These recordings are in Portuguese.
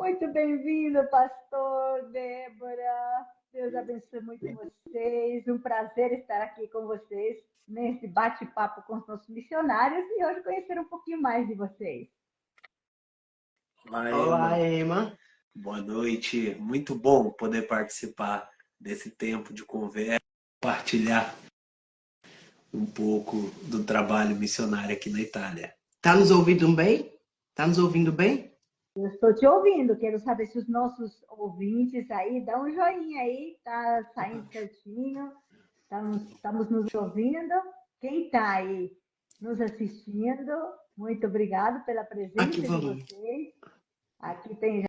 Muito bem-vindo, pastor Débora. Deus abençoe muito vocês. Um prazer estar aqui com vocês nesse bate-papo com os nossos missionários e hoje conhecer um pouquinho mais de vocês. Olá, Olá, Emma. Emma. Boa noite. Muito bom poder participar desse tempo de conversa, compartilhar um pouco do trabalho missionário aqui na Itália. Tá nos ouvindo bem? Tá nos ouvindo bem? Eu estou te ouvindo, quero saber se os nossos ouvintes aí dão um joinha aí, tá saindo certinho, estamos nos ouvindo. Quem está aí nos assistindo, muito obrigado pela Aqui presença de vamos. vocês. Aqui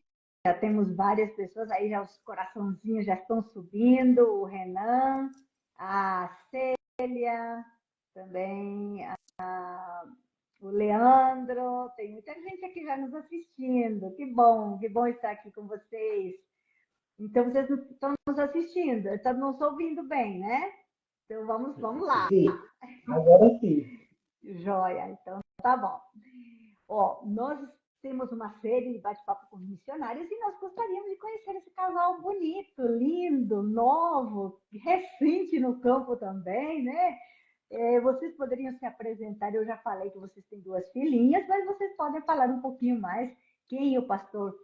já temos várias pessoas, aí já os coraçãozinhos já estão subindo, o Renan, a Célia, também o Leandro, tem muita gente aqui já nos assistindo. Que bom estar aqui com vocês. Então, vocês estão nos assistindo, estão nos ouvindo bem, né? Então, vamos lá. Sim, agora sim. Joia, então tá bom. Ó, nós temos uma série de bate-papo com missionários e nós gostaríamos de conhecer esse casal bonito, lindo, novo, recente no campo também, né? Vocês poderiam se apresentar, eu já falei que vocês têm duas filhinhas, mas vocês podem falar um pouquinho mais quem é o pastor,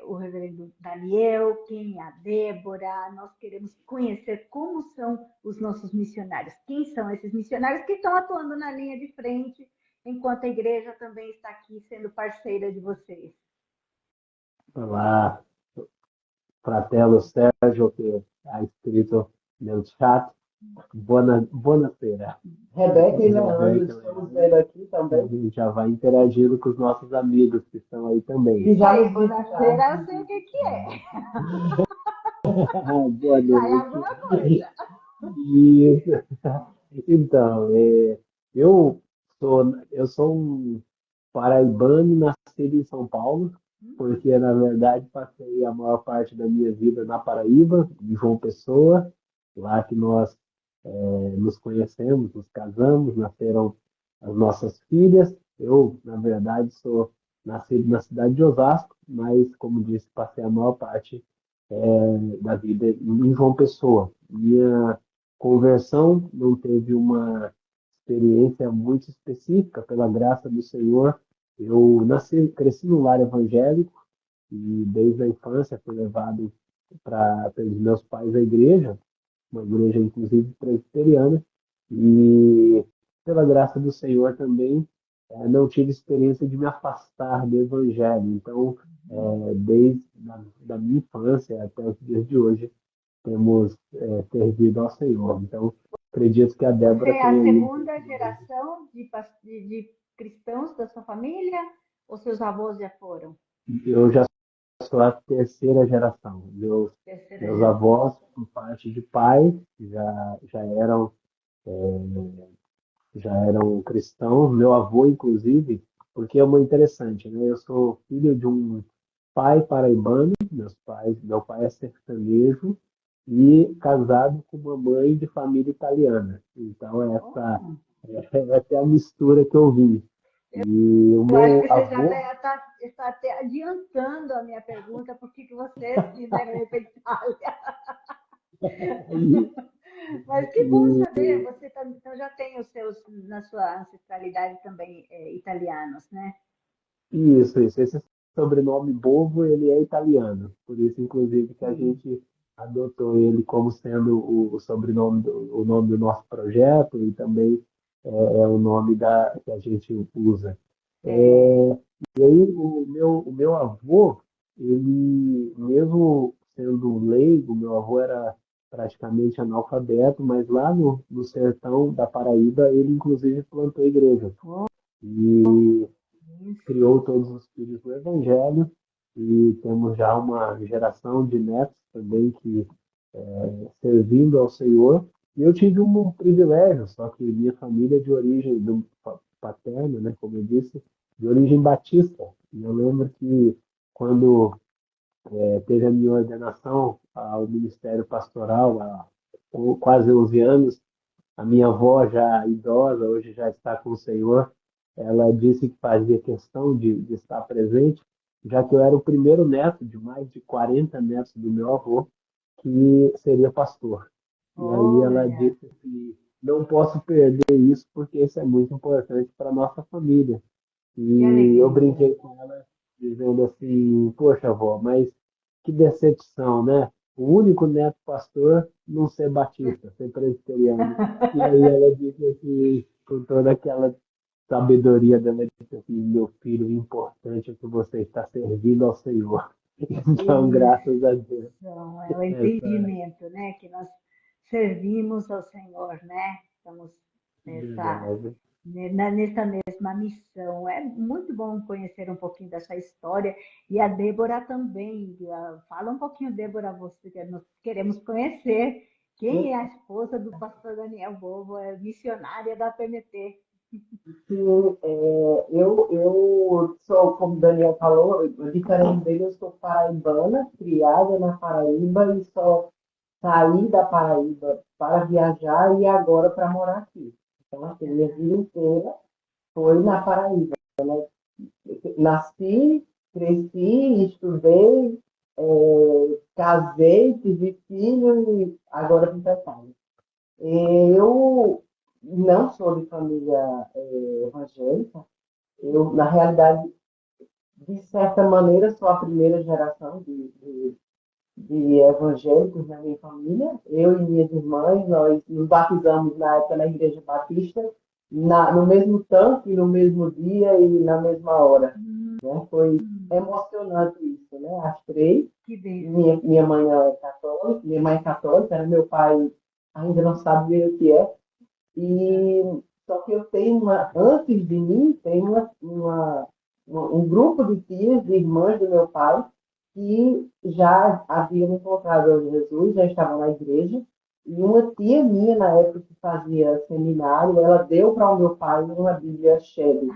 o reverendo Daniel, quem é a Débora. Nós queremos conhecer como são os nossos missionários, quem são esses missionários que estão atuando na linha de frente, enquanto a igreja também está aqui sendo parceira de vocês. Olá, fratello Sérgio, que ha escrito nel chat. Buonasera. Rebeca e Leandro, Rebeca, estamos vendo aqui A também. gente já vai interagindo com os nossos amigos que estão aí E também. já Aí, nos boa-feira, eu sei o visitaram. que é. Boa Já é noite. alguma coisa. Isso. Então, eu sou um paraibano nascido em São Paulo, porque na verdade passei a maior parte da minha vida na Paraíba, em João Pessoa, lá que nós nos conhecemos, nos casamos, nasceram as nossas filhas. Eu, na verdade, sou nascido na cidade de Osasco, mas, como disse, passei a maior parte da vida em João Pessoa. Minha conversão não teve uma experiência muito específica, pela graça do Senhor. Eu cresci num lar evangélico e desde a infância fui levado pelos meus pais à igreja, uma igreja inclusive presbiteriana, e pela graça do Senhor também não tive experiência de me afastar do evangelho. Então, desde da minha infância até os dias de hoje, temos servido ao Senhor. Então, acredito que a Você Débora é a tenha aí. segunda geração de cristãos da sua família ou seus avós já foram? Eu já sou a terceira geração. Terceira Meus geração. avós, por parte de pai, já eram cristãos. Meu avô, inclusive, porque é uma interessante, né? Eu sou filho de um pai paraibano, meu pai é sertanejo e casado com uma mãe de família italiana. Então, Oh, essa é a mistura que eu vi. E o eu acho meu que você já avô, está até adiantando a minha pergunta, por que vocês quiseram ir para a Itália. Mas que bom saber, você então já tem os seus, na sua ancestralidade também, italianos, né? isso. Esse sobrenome Bovo, ele é italiano. Por isso, inclusive, que a Sim. gente adotou ele como sendo o sobrenome, o nome do nosso projeto e também é o nome que a gente usa. É, E aí, o meu avô, ele, mesmo sendo leigo, meu avô era praticamente analfabeto, mas lá no sertão da Paraíba, ele inclusive plantou igreja. E criou todos os filhos do Evangelho, e temos já uma geração de netos também que servindo ao Senhor. E eu tive um privilégio, só que minha família é de origem paterna, né, como eu disse, de origem batista. E eu lembro que quando teve a minha ordenação ao ministério pastoral, há quase 11 anos, a minha avó, já idosa, hoje já está com o Senhor, ela disse que fazia questão de estar presente. já que eu era o primeiro neto de mais de 40 netos do meu avô, que seria pastor. E aí ela Olha, disse que não posso perder isso porque isso é muito importante para a nossa família. que E eu alegria. brinquei com ela dizendo assim, poxa, avó, mas que decepção, né? O único neto pastor não ser batista, ser presbiteriano. E aí ela disse assim, com toda aquela sabedoria dela, disse assim, meu filho, o importante é que você está servindo ao Senhor. Então, graças a Deus, Então, é o essa entendimento, né? Que nós servimos ao Senhor, né? Estamos nessa, verdade. nessa mesma missão. É muito bom conhecer um pouquinho dessa história. E a Débora também. Fala um pouquinho, Débora, você que nós queremos conhecer. Quem é a esposa do pastor Daniel Bovo? É missionária da PMT. Sim, eu sou, como o Daniel falou, diferente dele, eu sou paraibana, criada na Paraíba e só saí da Paraíba para viajar e agora para morar aqui. Então, assim, minha vida inteira foi na Paraíba. Nasci, cresci, estudei, casei, tive filho e agora vim para casa. Eu não sou de família evangélica. Eu, na realidade, de certa maneira, sou a primeira geração de evangélicos na minha família. Eu e minhas irmãs, nós nos batizamos na época na Igreja Batista, no mesmo tanto, e no mesmo dia e na mesma hora. Né? Foi emocionante isso, né? As três. Que bênção. Minha mãe é católica, minha mãe é católica, né? Meu pai ainda não sabe bem o que é. E só que eu tenho antes de mim, tem um grupo de tias, de irmãs do meu pai, que já haviam encontrado a Jesus, já estavam na igreja. E uma tia minha, na época que fazia seminário, ela deu para o meu pai uma Bíblia Shelly.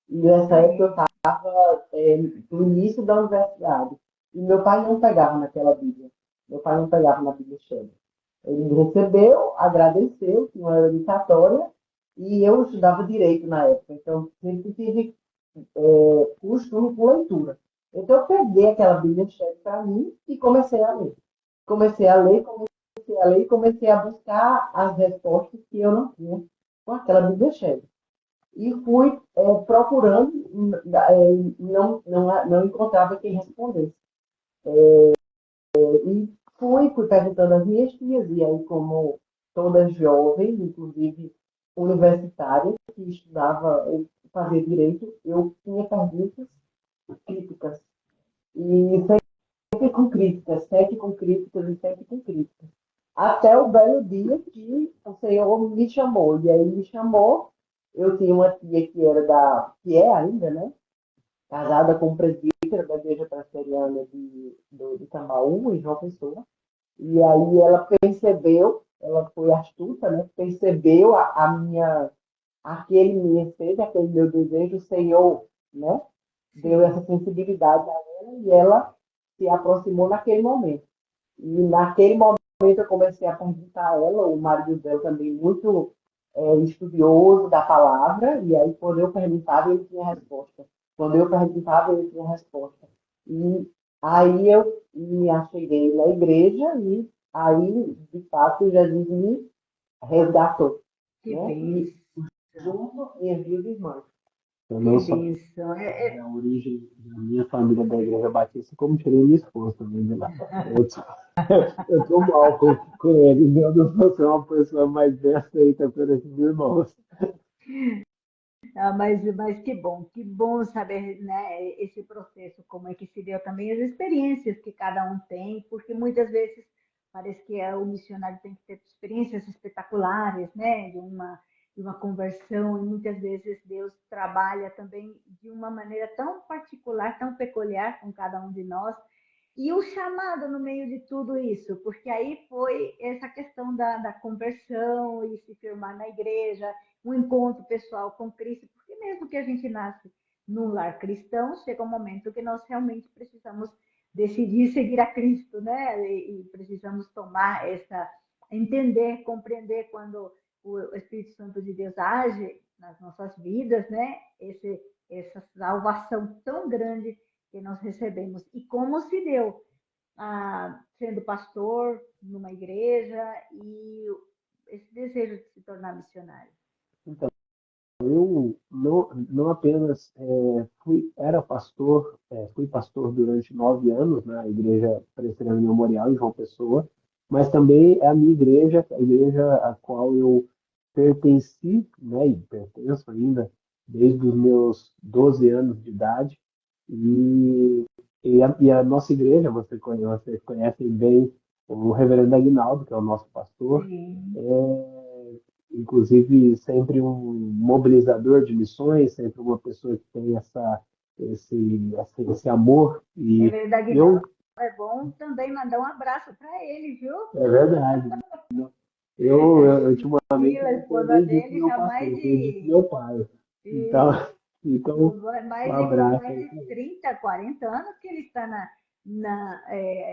E nessa época eu Amém. estava no início da universidade. E meu pai não pegava naquela Bíblia. Meu pai não pegava na Bíblia Shelly. Ele recebeu, agradeceu, que não era dedicatória, e eu estudava direito na época, então sempre tive costume com leitura. Então eu peguei aquela Bíblia cheia para mim e comecei a ler. Comecei a ler, comecei a ler e comecei a buscar as respostas que eu não tinha com aquela Bíblia cheia. E fui procurando, não encontrava quem respondesse. E fui perguntando às minhas tias, e aí, como toda jovem, inclusive universitária, que estudava, fazer direito, eu tinha perguntas críticas. E sempre com críticas e sempre com críticas. Até o belo dia que o Senhor me chamou. E aí me chamou, eu tinha uma tia que era que é ainda, né? Casada com um presbítero da Igreja Presbiteriana de Tambaú, em João Pessoa. E aí ela percebeu, ela foi astuta, né? Percebeu aquele minha sede, aquele meu desejo, o Senhor, né? Deu Sim. essa sensibilidade a ela e ela se aproximou naquele momento. E naquele momento eu comecei a perguntar a ela, o marido dela também muito estudioso da palavra, e aí quando eu perguntava, ele tinha resposta. Quando eu perguntava, ele tinha resposta. E aí eu me acheguei na igreja e aí, de fato, Jesus me resgatou, Que né? E bênção. junto minhas duas irmãs. Eu Que não só bênção. a origem da minha família da Igreja Batista, como tirei minha esposa também de lá. Eu, eu tô mal com eles, eu não sou uma pessoa mais bem aceita por esses irmãos. Mas que bom saber, né, esse processo, como é que se deu também, as experiências que cada um tem, porque muitas vezes parece que o missionário tem que ter experiências espetaculares, né, de uma conversão, e muitas vezes Deus trabalha também de uma maneira tão particular, tão peculiar com cada um de nós, e o chamado no meio de tudo isso, porque aí foi essa questão da conversão e se firmar na igreja, um encontro pessoal com Cristo, porque mesmo que a gente nasce num lar cristão, chega um momento que nós realmente precisamos decidir seguir a Cristo, né? E precisamos tomar entender, compreender quando o Espírito Santo de Deus age nas nossas vidas, né? Essa salvação tão grande que nós recebemos. E como se deu sendo pastor numa igreja e esse desejo de se tornar missionário. Então, eu não apenas era pastor, fui pastor durante 9 anos na Igreja Presbiteriana Memorial em João Pessoa, mas também é a minha igreja, a igreja a qual eu pertenci, né, e pertenço ainda desde os meus 12 anos de idade. E, e a nossa igreja, vocês conhecem bem o reverendo Aguinaldo, que é o nosso pastor, Sim. inclusive sempre um mobilizador de missões, sempre uma pessoa que tem esse amor. E Reverendo Aguinaldo, é bom também mandar um abraço para ele, viu? é verdade. Eu ultimamente A não tenho esposa nem dito dele meu já pastor, mais eu tenho dito de, meu pai. Então, então um abraço mais aí. de 30, 40 anos que ele está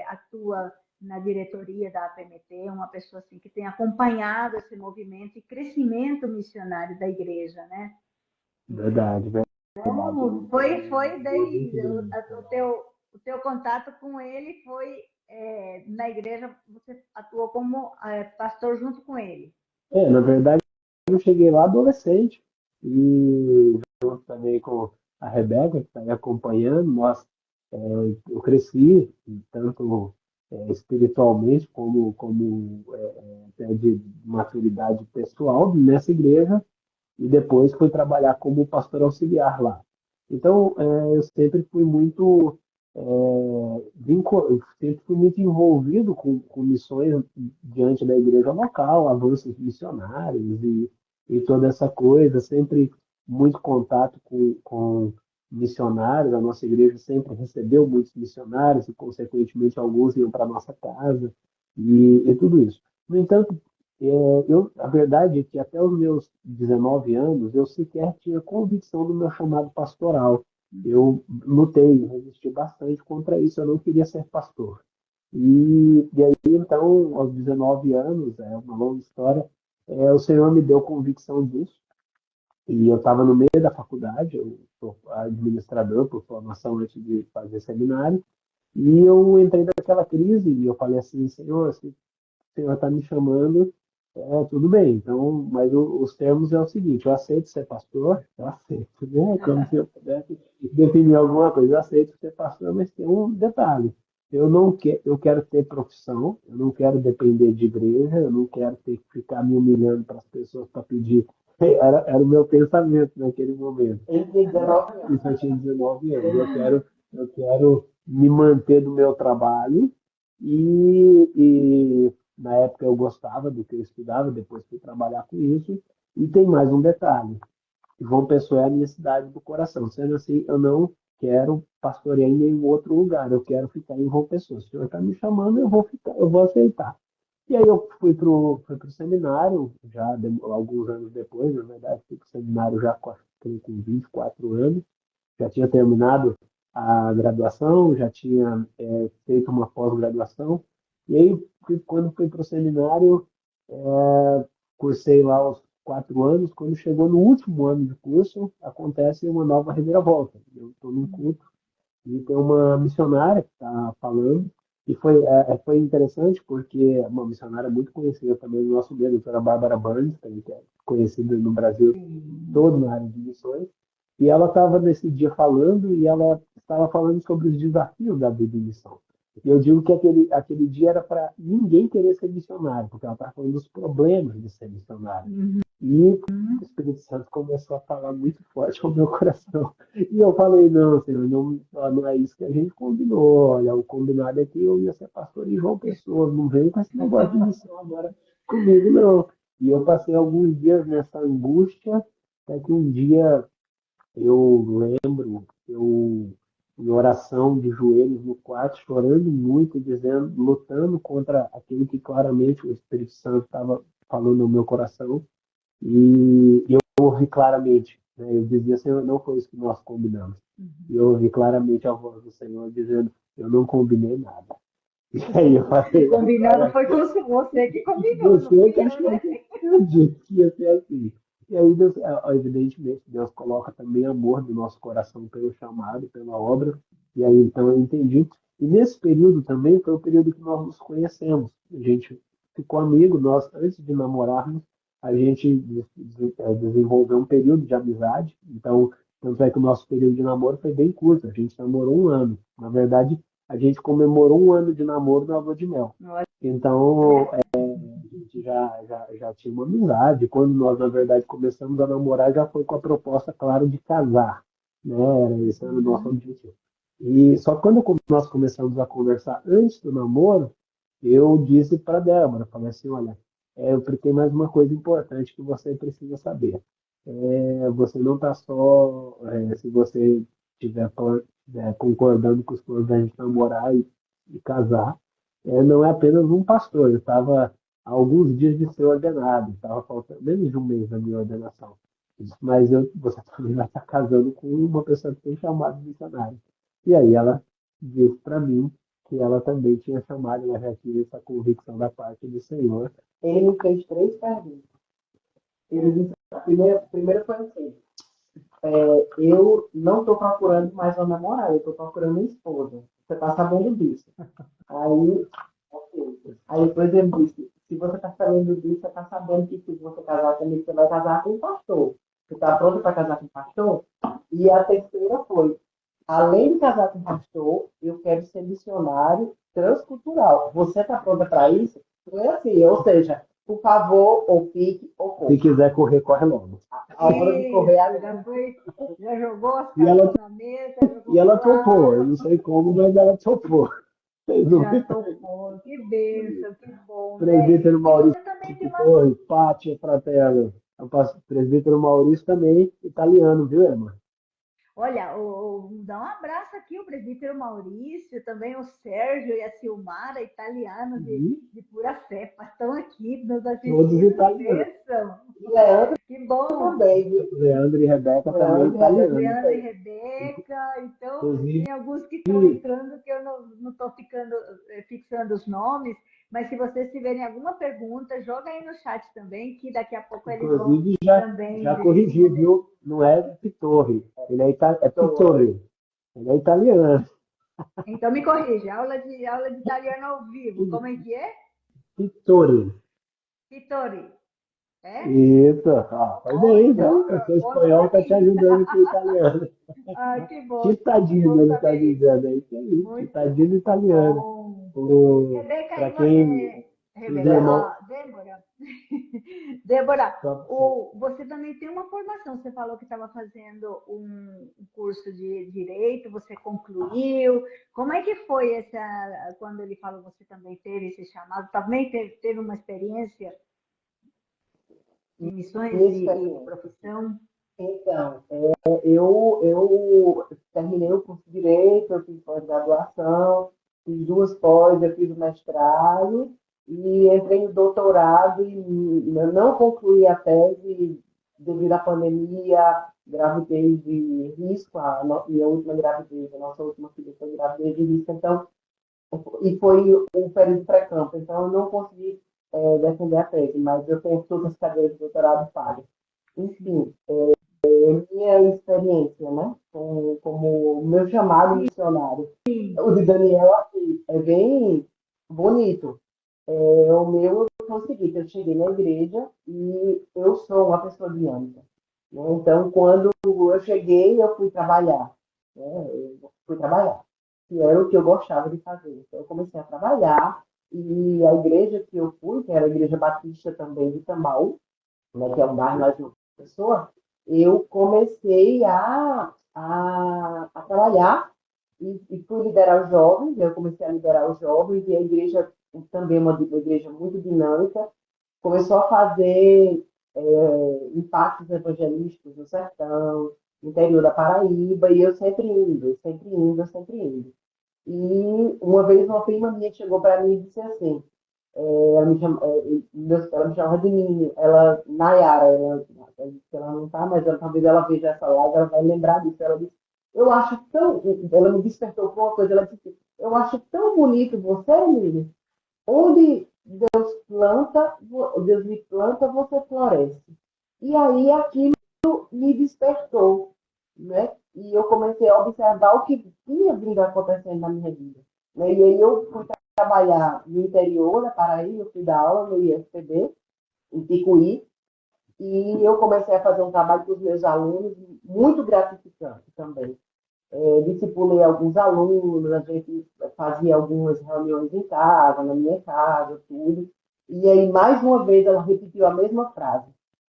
atua na diretoria da APMT, uma pessoa assim que tem acompanhado esse movimento e crescimento missionário da igreja, né? Verdade, verdade. Então, foi daí o teu contato com ele foi na igreja, você atuou como pastor junto com ele. Na verdade, eu cheguei lá adolescente e junto também com a Rebeca, que está aí acompanhando, eu cresci tanto espiritualmente como até de maturidade pessoal nessa igreja e depois fui trabalhar como pastor auxiliar lá. Então, eu sempre fui muito eu sempre fui muito envolvido com missões diante da igreja local, avanços missionários e toda essa coisa, sempre muito contato com missionários. A nossa igreja sempre recebeu muitos missionários e, consequentemente, alguns iam para a nossa casa e tudo isso. No entanto, a verdade é que até os meus 19 anos eu sequer tinha convicção do meu chamado pastoral. Eu lutei, resisti bastante contra isso, eu não queria ser pastor. E aí, então, aos 19 anos, é uma longa história, o Senhor me deu convicção disso, e eu estava no meio da faculdade, eu sou administrador por formação antes de fazer seminário, e eu entrei naquela crise e eu falei assim, Senhor, se o Senhor está me chamando, tudo bem, então, mas os termos é o seguinte, eu aceito ser pastor, eu aceito, né? Como se eu pudesse definir alguma coisa, eu aceito ser pastor, mas tem um detalhe, eu quero ter profissão, eu não quero depender de igreja, eu não quero ter que ficar me humilhando para as pessoas para pedir, era o meu pensamento naquele momento. Ele tinha 19 anos. Isso eu tinha 19 anos, eu quero me manter do meu trabalho e na época eu gostava do que eu estudava, depois fui trabalhar com isso. E tem mais um detalhe: João Pessoa é a minha cidade do coração. Sendo assim, eu não quero pastorear em nenhum outro lugar, eu quero ficar em João Pessoa. Se o senhor está me chamando, eu vou ficar, eu vou aceitar. E aí eu fui pro seminário, alguns anos depois, na verdade, fui para o seminário já com 24 anos, já tinha terminado a graduação, já tinha feito uma pós-graduação, e aí, quando fui para o seminário, cursei lá os 4 anos. Quando chegou no último ano de curso, acontece uma nova reviravolta. Eu estou num culto e tem uma missionária que está falando, e foi interessante porque é uma missionária muito conhecida também no nosso meio, a doutora Bárbara Burns, que é conhecida no Brasil todo na área de missões, e ela estava nesse dia falando, e ela estava falando sobre os desafios da vida em missão. E eu digo que aquele dia era para ninguém querer ser missionário, porque ela estava falando dos problemas de ser missionário. E o Espírito Santo começou a falar muito forte ao meu coração. E eu falei, não, Senhor, não é isso que a gente combinou. Olha, o combinado é que eu ia ser pastor em João Pessoa. Não vem com esse negócio de missão agora comigo, não. E eu passei alguns dias nessa angústia, até que um dia eu lembro, em oração de joelhos no quarto, chorando muito, dizendo, lutando contra aquilo que claramente o Espírito Santo estava falando no meu coração. E eu ouvi claramente, né? Eu dizia, Senhor, não foi isso que nós combinamos. E eu ouvi claramente a voz do Senhor dizendo, eu não combinei nada. E aí eu falei, Combinado foi com você que combinou, não você fui que eu, achou né? que eu disse que ia ser assim. E aí, evidentemente, Deus coloca também amor do nosso coração pelo chamado, pela obra. E aí, então, eu entendi. E nesse período também foi o período que nós nos conhecemos. A gente ficou amigo, nós, antes de namorarmos, a gente desenvolveu um período de amizade. Então, tanto é que o nosso período de namoro foi bem curto. A gente namorou um ano. Na verdade, a gente comemorou um ano de namoro na lua de mel. Então, a gente já tinha uma amizade. Quando nós, na verdade, começamos a namorar, já foi com a proposta, claro, de casar, né? Esse era o nosso objetivo. E só quando nós começamos a conversar antes do namoro, eu disse para a Débora, falei assim, olha, eu tem mais uma coisa importante que você precisa saber. Você não está só, se você estiver concordando com os planos da gente namorar e casar, não é apenas um pastor, eu estava há alguns dias de ser ordenado, estava faltando menos de um mês da minha ordenação. Mas você também vai estar casando com uma pessoa que tem chamado de missionário. E aí ela disse para mim que ela também tinha chamado, ela já tinha essa convicção da parte do Senhor. Ele me fez 3 perguntas. Ele disse, a primeira foi assim, eu não estou procurando mais uma namorada, eu estou procurando uma esposa. Você está sabendo disso? Aí, ok. Aí depois ele disse, se você está sabendo disso, você está sabendo que se você casar comigo, você vai casar com um pastor. Você está pronto para casar com um pastor? E a terceira foi, além de casar com um pastor, eu quero ser missionário transcultural. Você está pronta para isso? Foi assim, ou seja, por favor, ou fique, ou Se corra. quiser correr, corre logo. A hora de correr Já jogou as E ela, cartas na mesa, jogou e ela pro topou, eu lado, não sei como, mas ela topou. já topou. Que bênção, que bom, né? Presbítero E Maurício você também tem de uma. Torre, Pátia Fratello. O presbítero Maurício também, italiano, viu, Emma? Olha, dá um abraço aqui, o presbítero Maurício, também o Sérgio e a Silmara, italianos de pura cepa, estão aqui nos Todos assistindo. Que italianos. bênção! E Leandro Que bom! também, viu? Leandro e Rebeca também Leandro e Rebeca italianos. Leandro e também. Rebeca, então Inclusive, tem alguns que estão entrando que eu não estou fixando os nomes, mas se vocês tiverem alguma pergunta, joga aí no chat também, que daqui a pouco eles vão inclusive também já corrigi, responder. viu? Não é Pitorre, ele é Pittore. Ele é italiano. Então me corrija, aula de italiano ao vivo, como é que é? Pittore. Pittori, é? Isso, foi bem, né? O seu Conta espanhol para está te mim. ajudando com o italiano. Ah, que bom Cittadino, ele está saber isso. dizendo aí, que é isso, Muito cittadino italiano. bom. O, Rebeca, para quem, os irmãos, Débora, Débora, só- você também tem uma formação. Você falou que estava fazendo um curso de direito, você concluiu. Como é que foi essa, quando ele falou você também teve esse chamado? Também teve uma experiência de missões Minha e experiência. profissão? Então, eu terminei o curso de Direito, eu fiz pós-graduação, fiz 2 pós, eu fiz o mestrado e entrei no doutorado e eu não concluí a tese devido à pandemia, gravidez de risco, minha última gravidez, a nossa última filha foi gravidez de risco, então, e foi um período pré-campo, então eu não consegui defender a tese, mas eu tenho todas as cadeiras de doutorado pagas. Enfim, minha experiência, né? Como o meu chamado missionário. O de Daniel aqui é bem bonito. O meu foi o seguinte, eu cheguei na igreja e eu sou uma pessoa dinâmica. Né? Então, quando eu cheguei, eu fui trabalhar. Né? Eu fui trabalhar, que era o que eu gostava de fazer. Então, eu comecei a trabalhar e a igreja que eu fui, que era a Igreja Batista também de Tambaú, né, que é um bairro lá de uma pessoa, eu comecei a trabalhar e fui liderar os jovens, eu comecei a liderar os jovens, e a igreja também é uma igreja muito dinâmica, começou a fazer impactos evangelísticos no sertão, no interior da Paraíba, e eu sempre indo, sempre indo, sempre indo. E uma vez uma prima minha chegou para mim e disse assim, ela me chamava de Nini, ela, Nayara, ela não tá, mas talvez ela veja essa live, ela vai lembrar disso. Ela disse, eu acho tão. Ela me despertou por uma coisa, ela disse, eu acho tão bonito você, Nini. Onde Deus me planta, você floresce. E aí aquilo me despertou. né? E eu comecei a observar o que tinha vindo acontecendo na minha vida, né? E aí eu fui trabalhar no interior da Paraíba, eu fui dar aula no IFPB, em Picuí, e eu comecei a fazer um trabalho com os meus alunos, muito gratificante também. Discipulei alguns alunos, a gente fazia algumas reuniões em casa, na minha casa, tudo. E aí, mais uma vez, ela repetiu a mesma frase.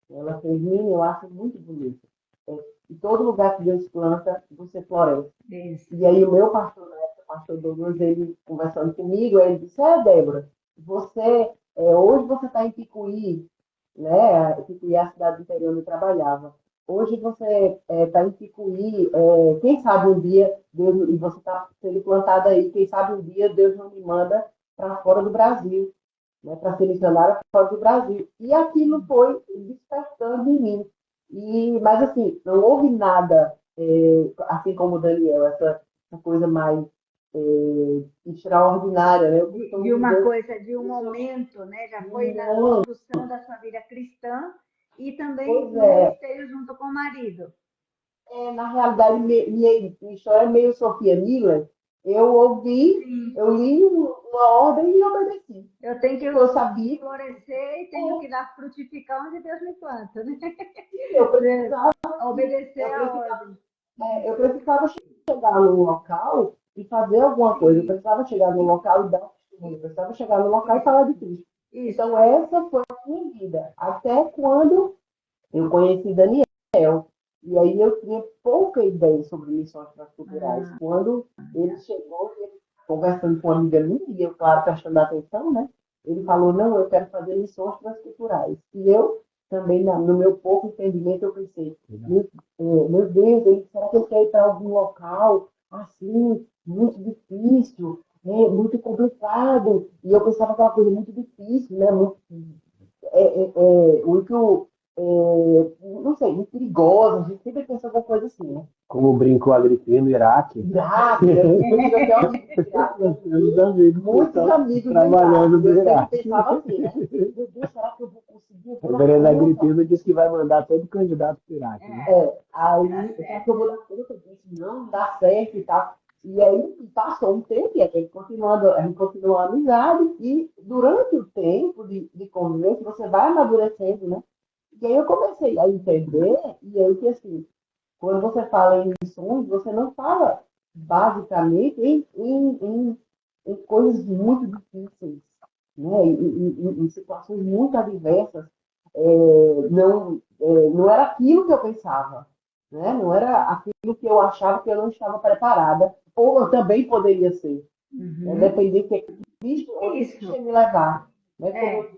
Ela fez, Mini, eu acho muito bonito. Em todo lugar que Deus planta, você floresce. Isso. E aí, o meu pastor, na época, o pastor Douglas, ele conversando comigo, ele disse, Débora, hoje você está em Picuí, né? Picuí é a cidade do interior onde eu trabalhava. Hoje você está em Picuí, quem sabe um dia, Deus, e você está sendo plantado aí, quem sabe um dia Deus não me manda para fora do Brasil, né, para ser missionária fora do Brasil. E aquilo foi despertando em mim. Mas, assim, não houve nada, assim como o Daniel, essa coisa mais extraordinária, né? De uma coisa, de um momento, né? Já foi na construção da sua vida cristã e também no ministério junto com o marido. Na realidade, minha história é meio Sofia Miller. Eu ouvi, eu li uma ordem e obedeci. Eu tenho que eu sabia florescer e tenho que dar frutificar onde Deus me planta, né? Eu precisava obedecer a ordem. Eu precisava chegar no local e fazer alguma coisa. Eu precisava chegar no local e dar testemunho. Eu precisava chegar no local e falar de Cristo. Isso. Então, essa foi a minha vida. Até quando eu conheci Daniel. E aí eu tinha pouca ideia sobre missões transculturais. Quando ele chegou, conversando com uma amiga minha, e eu, claro, prestando atenção, né? Ele falou, não, eu quero fazer missões transculturais. E eu também, no meu pouco entendimento, eu pensei, meu Deus, será que ele quer ir para algum local assim, muito difícil, muito complicado? E eu pensava aquela coisa muito difícil, né? Muito, não sei, muito perigosa. A gente sempre pensa alguma coisa assim, né? Como brincou a Agripino no Iraque. Iraque, eu tive até muitos amigos trabalhando no Iraque. Eu Iraque. sempre pensava assim, né? Meu Deus, será que eu vou conseguir? O Verena Agripino disse que vai mandar todo candidato para o Iraque. Né? Aí, será que eu vou dar conta disso? Não, dá certo e tal. E aí passou um tempo e a gente continuou a amizade e durante o tempo de convivência você vai amadurecendo, né? E aí eu comecei a entender e aí que assim, quando você fala em missões, você não fala basicamente em coisas muito difíceis, né? Em situações muito adversas. Não era aquilo que eu pensava, né? Não era aquilo que eu achava que eu não estava preparada, ou eu também poderia ser, né? Depender do que Cristo ia me levar. Né?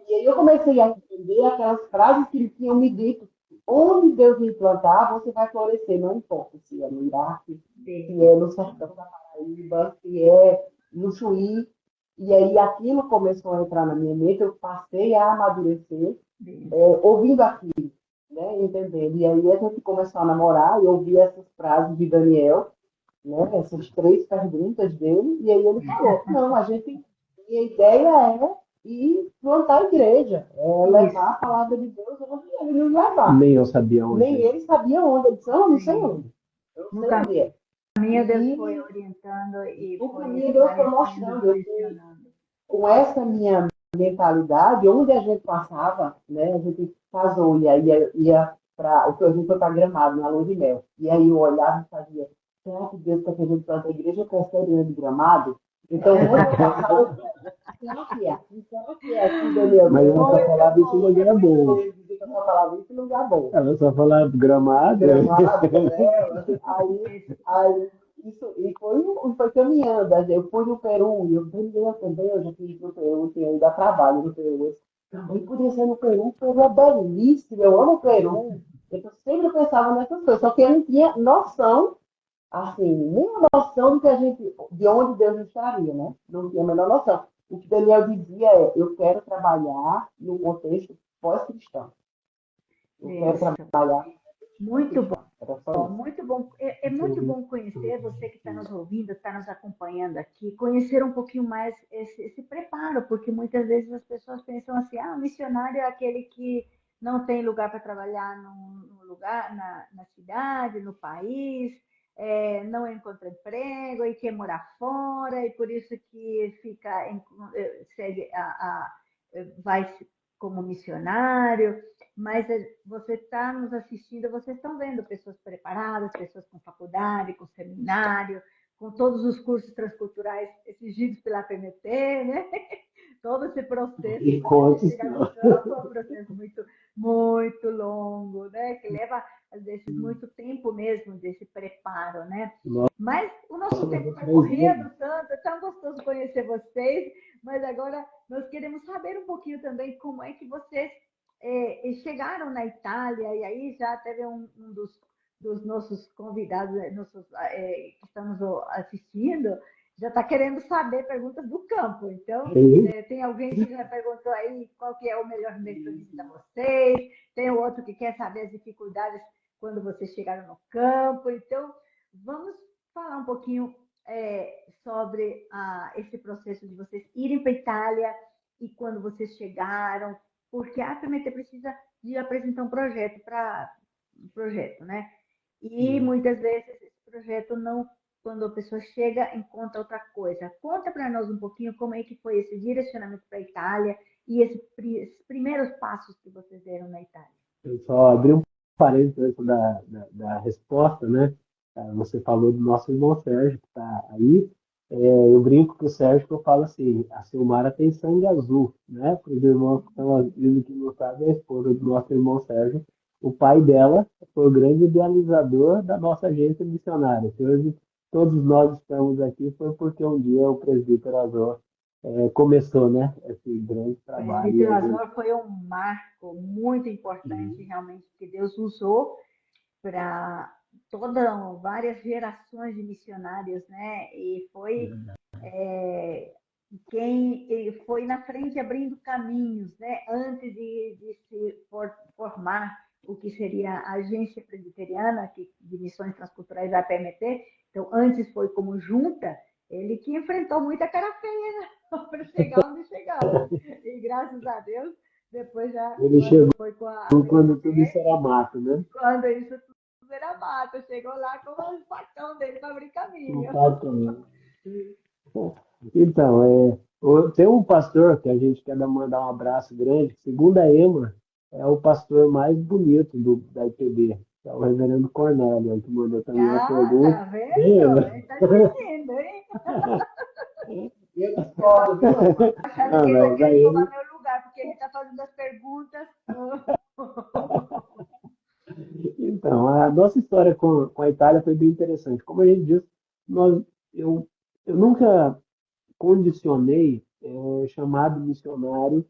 E aí eu comecei a entender aquelas frases que tinham me dito: onde Deus me plantar, você vai florescer, não importa se é no Iraque, se é no sertão da Paraíba, se é no Chuí. E aí aquilo começou a entrar na minha mente, eu passei a amadurecer, ouvindo aquilo, né, entendendo. E aí a gente começou a namorar e ouvir essas frases de Daniel, né, essas 3 perguntas dele, e aí ele falou, não, minha ideia é ir plantar a igreja, levar a palavra de Deus onde ele nos levar. Nem eu sabia onde. Nem ele sabia onde, ele disse, não sei onde. Eu não sei onde é. O caminho Deus foi orientando e o caminho Deus foi mostrando. Com essa minha mentalidade, onde a gente passava, né, a gente casou e aí ia para o que a gente foi para Gramado, na lua de mel. E aí eu olhava e fazia, será que Deus quer que a gente planta a igreja com essa de Gramado? Então, onde eu passava, será que é aqui? Será que é aqui, Daniel? Mas ela só falava isso em lugar bom. Ela só falava isso em lugar bom. Ela só falava Gramado. Gramado, né? Aí e foi caminhando. Eu fui no Peru, e eu também, eu já fiz no Peru, tinha ido a trabalho no Peru. Também podia ser no Peru, o Peru é belíssimo, eu amo o Peru. Eu sempre pensava nessas coisas, só que eu não tinha noção, assim, nenhuma noção de onde Deus estaria, né? Não tinha a menor noção. O que Daniel dizia eu quero trabalhar no contexto pós-cristão. Eu quero trabalhar. Muito bom. Muito bom. É muito bom conhecer você que está nos ouvindo, está nos acompanhando aqui, conhecer um pouquinho mais esse preparo, porque muitas vezes as pessoas pensam assim, o missionário é aquele que não tem lugar para trabalhar no lugar, na cidade, no país, não encontra emprego e quer morar fora, e por isso que fica, segue vai como missionário, mas você está nos assistindo, vocês estão vendo pessoas preparadas, pessoas com faculdade, com seminário, com todos os cursos transculturais exigidos pela PMT, né? Todo esse processo E para você contos, chegar no campo é um processo muito, muito longo, né? Que leva, às vezes, muito tempo mesmo desse preparo, né? nossa, Mas o nosso tempo levou vai 3 anos. correndo tanto, é tão gostoso conhecer vocês, mas agora nós queremos saber um pouquinho também como é que vocês chegaram na Itália, e aí já teve um dos nossos convidados, que estamos assistindo, já está querendo saber perguntas do campo. Então, E, tem alguém que já perguntou aí qual que é o melhor mês para visitar vocês, tem o outro que quer saber as dificuldades quando vocês chegaram no campo. Então, vamos falar um pouquinho sobre esse processo de vocês irem para a Itália e quando vocês chegaram, porque a PMT precisa de apresentar um projeto, né? E muitas vezes esse projeto não, quando a pessoa chega, encontra outra coisa. Conta para nós um pouquinho como é que foi esse direcionamento para a Itália e esses primeiros passos que vocês deram na Itália. eu só abri um parênteses antes da resposta, né? Você falou do nosso irmão Sérgio, que está aí. Eu brinco com o Sérgio que eu falo assim, a Silmara tem sangue azul, né? Para os irmãos que estão ouvindo que não sabem, a esposa do nosso irmão Sérgio, o pai dela foi o grande idealizador da nossa agência missionária. Que hoje todos nós estamos aqui foi porque um dia o presbítero Azor começou, né? Esse grande O trabalho. presbítero Azor foi um marco muito importante, realmente, que Deus usou para várias gerações de missionários, né? E foi quem foi na frente abrindo caminhos, né? Antes de se formar o que seria a Agência Presbiteriana de Missões Transculturais da PMT. Então, antes foi como junta, ele que enfrentou muita cara feia, né? Para chegar onde chegamos. E graças a Deus, depois já, Ele quando chegou foi com a quando tudo PMT, isso era mato, né? quando isso tudo era mato, chegou lá com o facão dele para abrir Um caminho. patrão. Então, tem um pastor que a gente quer mandar um abraço grande, que, segundo a Ema, é o pastor mais bonito da IPB, que é o reverendo Cornélio, que mandou também uma Ah, pergunta. tá vendo? Ema. Ele tá diminuindo, hein? Eu Eu tô discordo, viu? achando Ah, que ele tá mas querendo aí, roubar meu lugar, porque ele tá fazendo as perguntas. então, a nossa história com a Itália foi bem interessante. Como a gente disse, nós, eu, eu nunca condicionei chamado missionário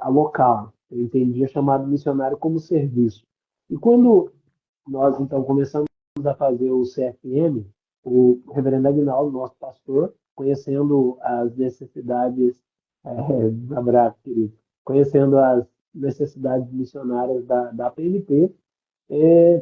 a local. Eu entendia chamado missionário como serviço. E quando nós, então, começamos a fazer o CFM, o reverendo Aguinaldo, nosso pastor, conhecendo as necessidades, abraço, querido, conhecendo as necessidades missionárias da PNP,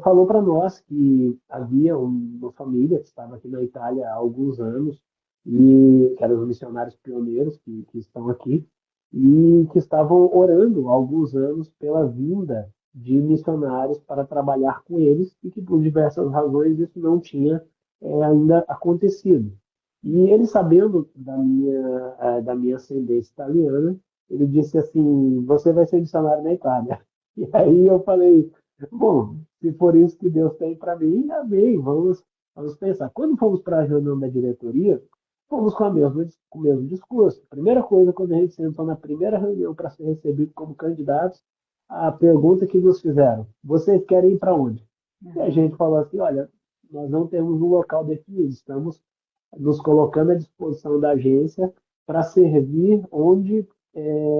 falou para nós que havia uma família que estava aqui na Itália há alguns anos, e que eram os missionários pioneiros que estão aqui, e que estavam orando há alguns anos pela vinda de missionários para trabalhar com eles, e que por diversas razões isso não tinha ainda acontecido. E ele, sabendo da minha ascendência italiana, ele disse assim: Você vai ser missionário na Itália. E aí eu falei: Bom, se for isso que Deus tem para mim, amém, vamos pensar. Quando fomos para a reunião da diretoria, fomos com o mesmo discurso. Primeira coisa, quando a gente sentou na primeira reunião para ser recebido como candidatos, a pergunta que nos fizeram: Vocês querem ir para onde? E a gente falou assim: Olha, nós não temos um local definido, estamos nos colocando à disposição da agência para servir onde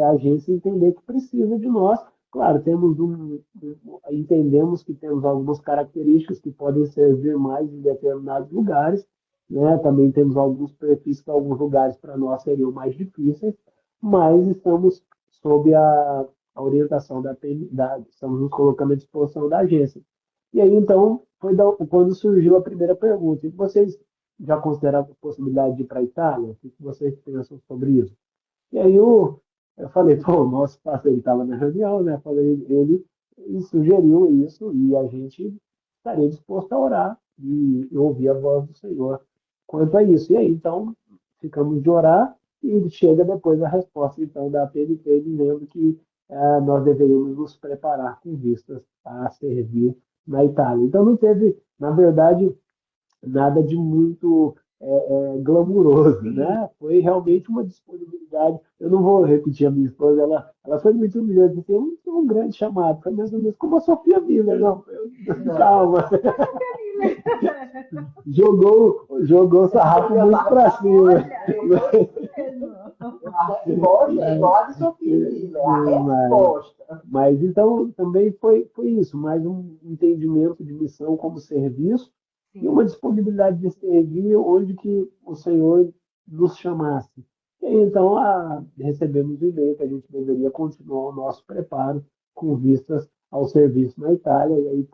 a agência entender que precisa de nós. Claro, entendemos que temos algumas características que podem servir mais em determinados lugares, né? Também temos alguns perfis que alguns lugares para nós seriam mais difíceis, mas estamos sob a orientação estamos nos colocando à disposição da agência. E aí, então, foi quando surgiu a primeira pergunta: e vocês já consideraram a possibilidade de ir para a Itália? O que vocês pensam sobre isso? E aí Eu falei, pô, o nosso pastor estava na reunião, né? Eu falei, ele sugeriu isso e a gente estaria disposto a orar e ouvir a voz do Senhor quanto a isso. E aí, então, ficamos de orar e chega depois a resposta, então, da PNP dizendo que nós deveríamos nos preparar com vistas a servir na Itália. Então, não teve, na verdade, nada de muito glamuroso, né? Foi realmente uma disponibilidade. Eu não vou repetir a minha esposa, ela foi muito humilhante, tem um grande chamado, foi mais ou menos como a Sofia Miller, não, calma, jogou o sarrafo muito para cima. A resposta é igual a de Sofia Miller, a resposta. Mas então também foi isso, mais um entendimento de missão como serviço e uma disponibilidade de servir onde que o Senhor nos chamasse. E aí, então, recebemos o e-mail que a gente deveria continuar o nosso preparo com vistas ao serviço na Itália, e aí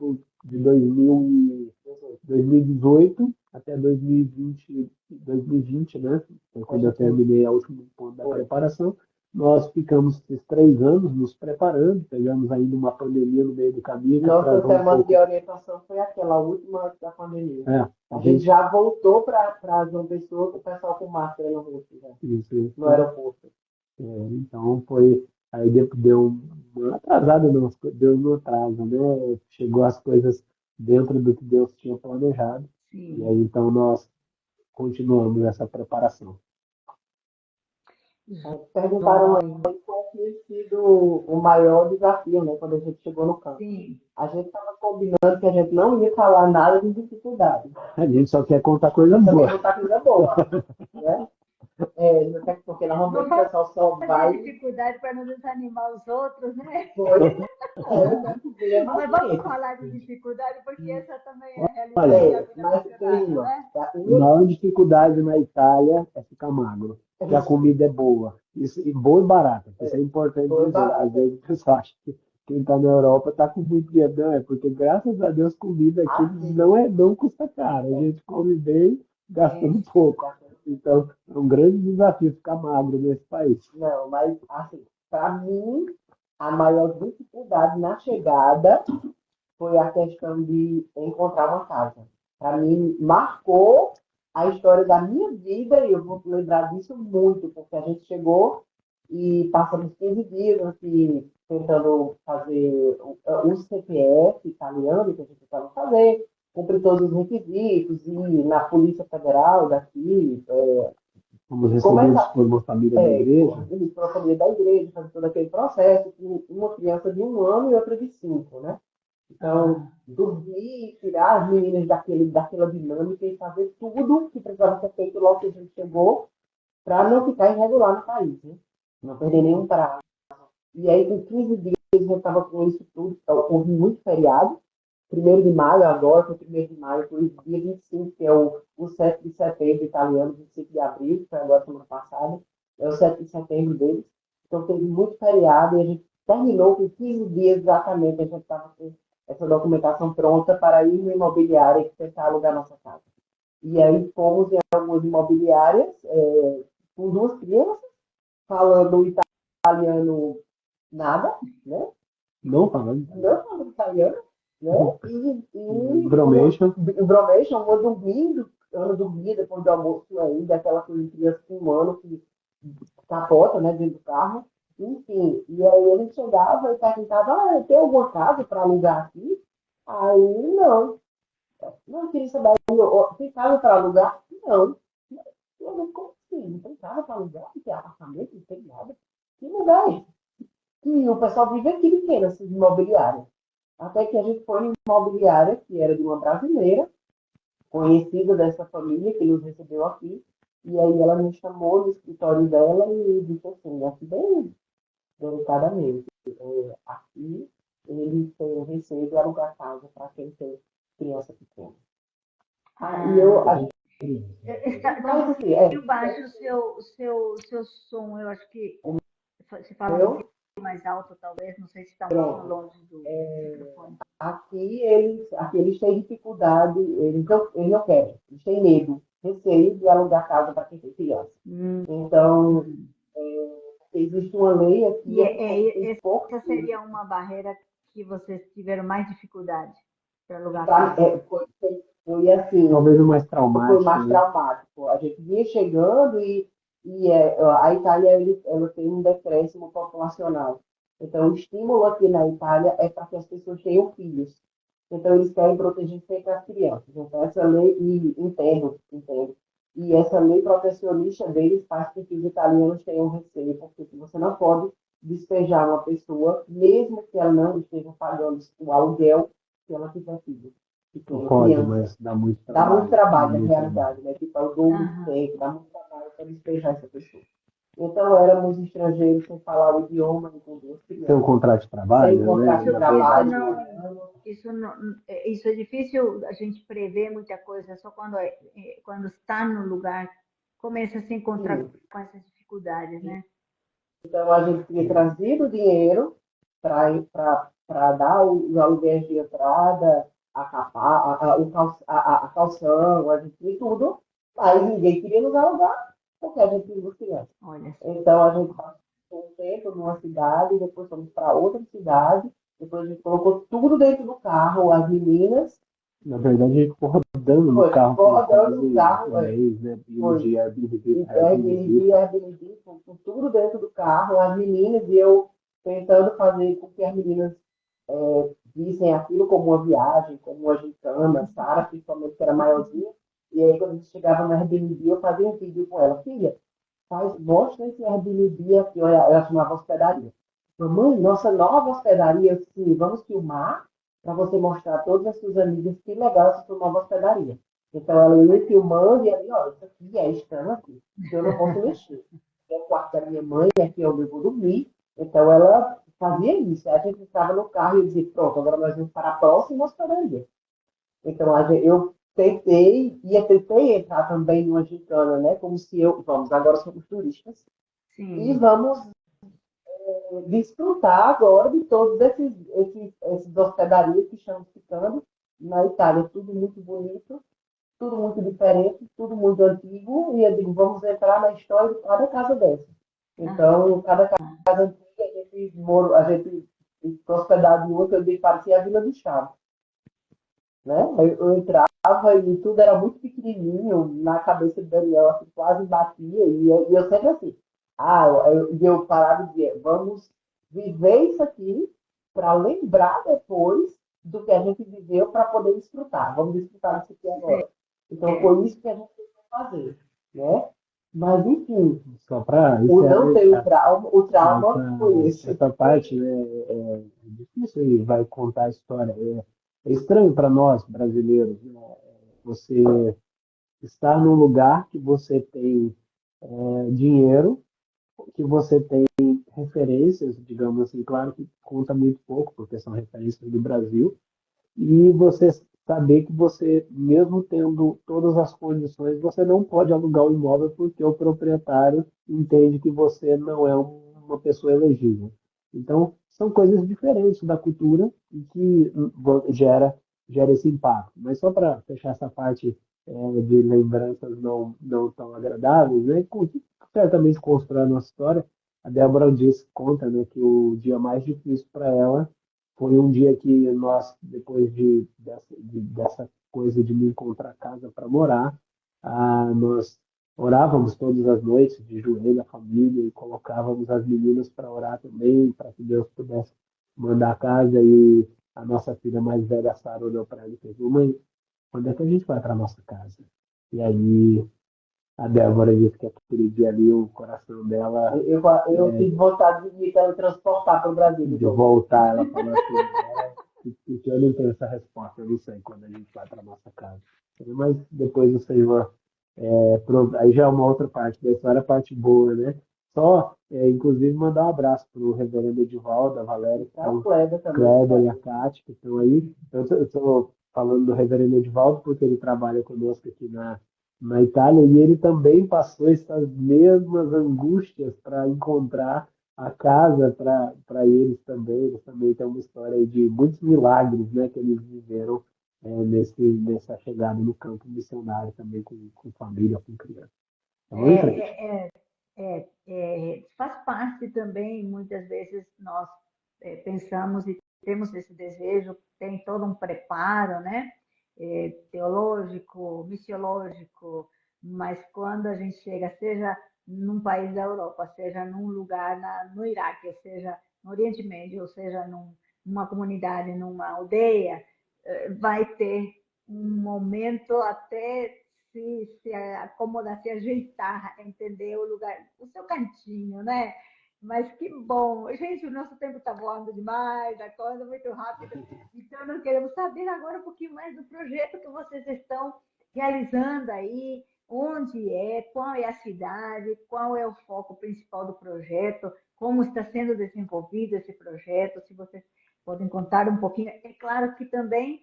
de 2018 até 2020, né? Foi quando eu terminei a última ponto da preparação. Nós ficamos esses 3 anos nos preparando, pegamos ainda uma pandemia no meio do caminho. Nossa semana de orientação foi aquela última antes da pandemia. A gente já voltou para João Pessoa com o pessoal com máscara no rosto, né? Isso. No aeroporto. Então foi. Aí deu uma atrasada, não, deu um atraso, né? Chegou as coisas dentro do que Deus tinha planejado. Sim. E aí então nós continuamos essa preparação. Perguntaram aí qual tinha sido o maior desafio, né, quando a gente chegou no campo. Sim. A gente estava combinando que a gente não ia falar nada de dificuldade. A gente só quer contar coisa boa. Contar coisa boa, né? Porque normalmente o pessoal só vai... dificuldade para não desanimar os outros, né? Mas vamos falar de dificuldade, porque essa também é a realidade. A maior dificuldade na Itália é ficar magro. Porque a comida é boa. E boa e barata. Isso é importante dizer. Às vezes o pessoal acha que quem está na Europa está com muito dinheiro. Não, é porque, graças a Deus, comida aqui não custa caro. A gente come bem, gastando pouco. Então, é um grande desafio ficar magro nesse país. Não, mas, assim, para mim, a maior dificuldade na chegada foi a questão de encontrar uma casa. Para mim, marcou a história da minha vida, e eu vou lembrar disso muito, porque a gente chegou e passamos 15 dias assim, tentando fazer o CPF italiano, que a gente tentava fazer, cumprir todos os requisitos, e na Polícia Federal daqui... Fomos recebidos por uma família da igreja. Por uma família da igreja, fazer todo aquele processo, com uma criança de 1 ano e outra de 5, né? Então, dormir, tirar as meninas daquela dinâmica e fazer tudo que precisava ser feito logo que a gente chegou, para não ficar irregular no país, né? Não perder nenhum prazo. E aí, com 15 dias, a gente estava com isso tudo. Então, houve muito feriado. 1º de maio, agora foi 1º de maio, foi o dia 25, que é o 7 de setembro italiano, 25 de abril, que foi agora semana passada. É o 7 de setembro deles. Então, teve muito feriado e a gente terminou com 15 dias exatamente. A gente estava com essa documentação pronta para ir no imobiliário e tentar alugar nossa casa. E aí fomos em algumas imobiliárias com 2 crianças, falando italiano nada, né? Não falando italiano, né? E Bromation, uma dormindo, depois do almoço ainda, aquela coisa de criança com 1 ano que capota, né, dentro do carro. Enfim, e aí ele chegava e perguntava, tem alguma casa para alugar aqui? Aí, não queria saber, tem casa para alugar? Não. Eu não consigo, não tem casa para alugar, não tem apartamento, não tem nada. Que lugar é esse? E o pessoal vive aqui de nessas imobiliárias. Até que a gente foi em imobiliária, que era de uma brasileira, conhecida dessa família, que nos recebeu aqui. E aí ela me chamou no escritório dela e disse assim, aqui bem delicadamente, aqui eles têm receio de alugar casa para quem tem criança pequena. E Mas assim, baixo o seu som, eu acho que se fala um pouquinho mais alto, talvez, não sei se está muito longe do microfone. Aqui eles têm dificuldade, eles não querem, eles têm medo, receio de alugar casa para quem tem criança. Então, existe existe uma lei aqui, Essa seria uma barreira que vocês tiveram mais dificuldade para alugar Pra- casa? é, foi, foi assim, Talvez o mais foi traumático, mais né? traumático. A gente vinha chegando e a Itália ela tem um decréscimo populacional. Então, o estímulo aqui na Itália é para que as pessoas tenham filhos. Então, eles querem proteger sempre as crianças. Então, essa lei, e entendo, entendo. E essa lei protecionista deles faz com que os italianos tenham receio, porque você não pode despejar uma pessoa, mesmo que ela não esteja pagando o aluguel, se ela tiver filho. Que Não tenha pode, criança. mas dá muito Dá muito trabalho. Dá trabalho, na muito trabalho. realidade, né? Tipo, é o dobro de Aham. tempo, dá muito trabalho para despejar essa pessoa. Então, éramos estrangeiros sem falar o idioma e com duas Tem um crianças. contrato de Sem trabalho, né? contrato de Isso, Na isso trabalho, verdade, não, isso é difícil a gente prever muita coisa, só quando está no lugar começa a se encontrar sim. com essas dificuldades, né? Então, a gente tinha trazido dinheiro para dar os aluguéis de entrada, a capa, a calção, a gente tinha tudo, mas ninguém queria nos alugar, porque a gente tinha duas crianças. Olha só. Então, a gente passou um tempo numa cidade, depois fomos para outra cidade, depois a gente colocou tudo dentro do carro, as meninas, na verdade, a gente ficou rodando no carro ficou por rodando quase no um carro, mês, né? Indo foi. de Airbnb E para Airbnb. Airbnb, com tudo dentro do carro, as meninas, e eu tentando fazer com que as meninas vissem aquilo como uma viagem, como uma gincana, a Sara, principalmente, que era maiorzinha, e aí quando a gente chegava no Airbnb, eu fazia um vídeo com ela, filha, mostra esse Airbnb aqui, olha, ela chamava hospedaria. Mamãe, nossa nova hospedaria, sim, vamos filmar para você mostrar a todas as suas amigas que legal essa sua nova hospedaria. Então ela ia filmando e ali, olha, isso aqui é estranho aqui, eu não posso mexer. É o quarto da minha mãe, aqui é onde eu vou dormir. Então ela fazia isso. A gente estava no carro e dizia, pronto, agora nós vamos para a próxima hospedaria. Então eu tentei entrar também numa gincana, né? Como se vamos, agora somos turistas, e Sim. vamos desfrutar agora de todos esses hospedarias que estamos ficando na Itália. Tudo muito bonito, tudo muito diferente, tudo muito antigo. E eu digo, vamos entrar na história de cada casa dessa. Então, cada casa antiga, a gente ficou hospedado em outra, eu digo, parecia a Vila do Chá. Né? Eu entrava e tudo era muito pequenininho na cabeça do Daniel, assim, quase batia, e eu sempre assim, eu parava e dizia, vamos viver isso aqui para lembrar depois do que a gente viveu para poder desfrutar. Vamos desfrutar disso aqui agora. Então É. foi isso que a gente tentou fazer, né? Mas enfim, Só para o não ter o trauma foi esse. essa parte, né, é difícil e vai contar a história. É estranho para nós, brasileiros, né? Você estar num lugar que você tem dinheiro, que você tem referências, digamos assim, claro que conta muito pouco, porque são referências do Brasil, e você saber que você, mesmo tendo todas as condições, você não pode alugar o imóvel porque o proprietário entende que você não é uma pessoa elegível. Então, são coisas diferentes da cultura e que gera esse impacto. Mas só para fechar essa parte de lembranças não tão agradáveis, né, que certamente constrói a nossa história, a Débora conta, né, que o dia mais difícil para ela foi um dia que nós, depois dessa coisa de me encontrar casa para morar, nós orávamos todas as noites, de joelho, a família, e colocávamos as meninas para orar também, para que Deus pudesse mandar a casa. E a nossa filha mais velha, Sara, olhou para ela e fez: Mãe, quando é que a gente vai para nossa casa? E aí a Débora disse que aquele dia ali o coração dela Eu tive vontade de me transportar para o Brasil de de novo. voltar, ela falou assim, porque eu não tenho essa resposta, eu não sei quando a gente vai para nossa casa. Mas depois o Senhor, aí já é uma outra parte da história, a parte boa, né? Só, inclusive, mandar um abraço para o reverendo Edivaldo, a Valéria, que Tá o estão, Kleber também. Kleber e a Cátia, que estão aí. Eu estou falando do reverendo Edivaldo porque ele trabalha conosco aqui na Itália e ele também passou essas mesmas angústias para encontrar a casa para eles também. Eles também têm uma história aí de muitos milagres, né, que eles viveram nessa chegada no campo missionário também com família, com criança. Então, vamos em frente. É, faz parte também, muitas vezes nós pensamos e temos esse desejo, tem todo um preparo, né? Teológico, missiológico, mas quando a gente chega, seja num país da Europa, seja num lugar no Iraque, seja no Oriente Médio, ou seja numa comunidade, numa aldeia, vai ter um momento até se acomodar, se ajeitar, entender o lugar, o seu cantinho, né? Mas que bom! Gente, o nosso tempo está voando demais, a coisa muito rápida. Então, nós queremos saber agora um pouquinho mais do projeto que vocês estão realizando aí, onde é, qual é a cidade, qual é o foco principal do projeto, como está sendo desenvolvido esse projeto, se vocês podem contar um pouquinho. É claro que também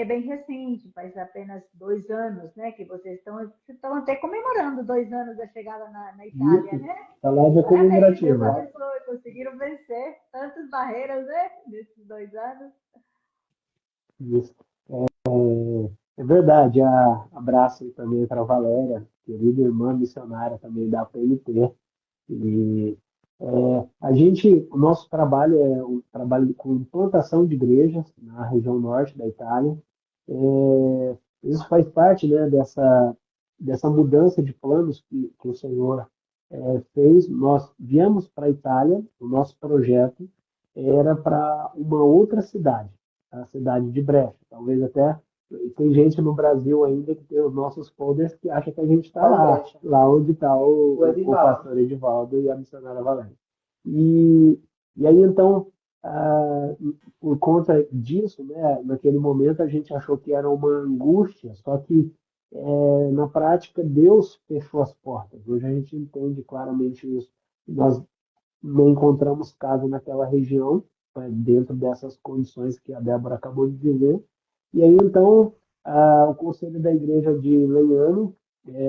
bem recente, faz apenas 2 anos, né, que vocês estão até comemorando 2 anos da chegada na Itália, Isso, né? a live é Parabéns, Deus comemorativa. abençoe, conseguiram vencer tantas barreiras, né, nesses 2 anos. Isso. É verdade, abraço também para a Valéria, querida irmã missionária também da PNT. E o nosso trabalho é um trabalho com implantação de igrejas na região norte da Itália. Isso faz parte, né, dessa mudança de planos que o Senhor fez. Nós viemos para a Itália, o nosso projeto era para uma outra cidade, a cidade de Brecha. Talvez até tem gente no Brasil ainda que tem os nossos folders que acha que a gente está lá onde está o pastor Edivaldo e a missionária Valéria. E aí, então, por conta disso, né, naquele momento a gente achou que era uma angústia, só que na prática Deus fechou as portas. Hoje a gente entende claramente isso. Nós não encontramos casa naquela região, dentro dessas condições que a Débora acabou de dizer. E aí, então, o Conselho da Igreja de Leiano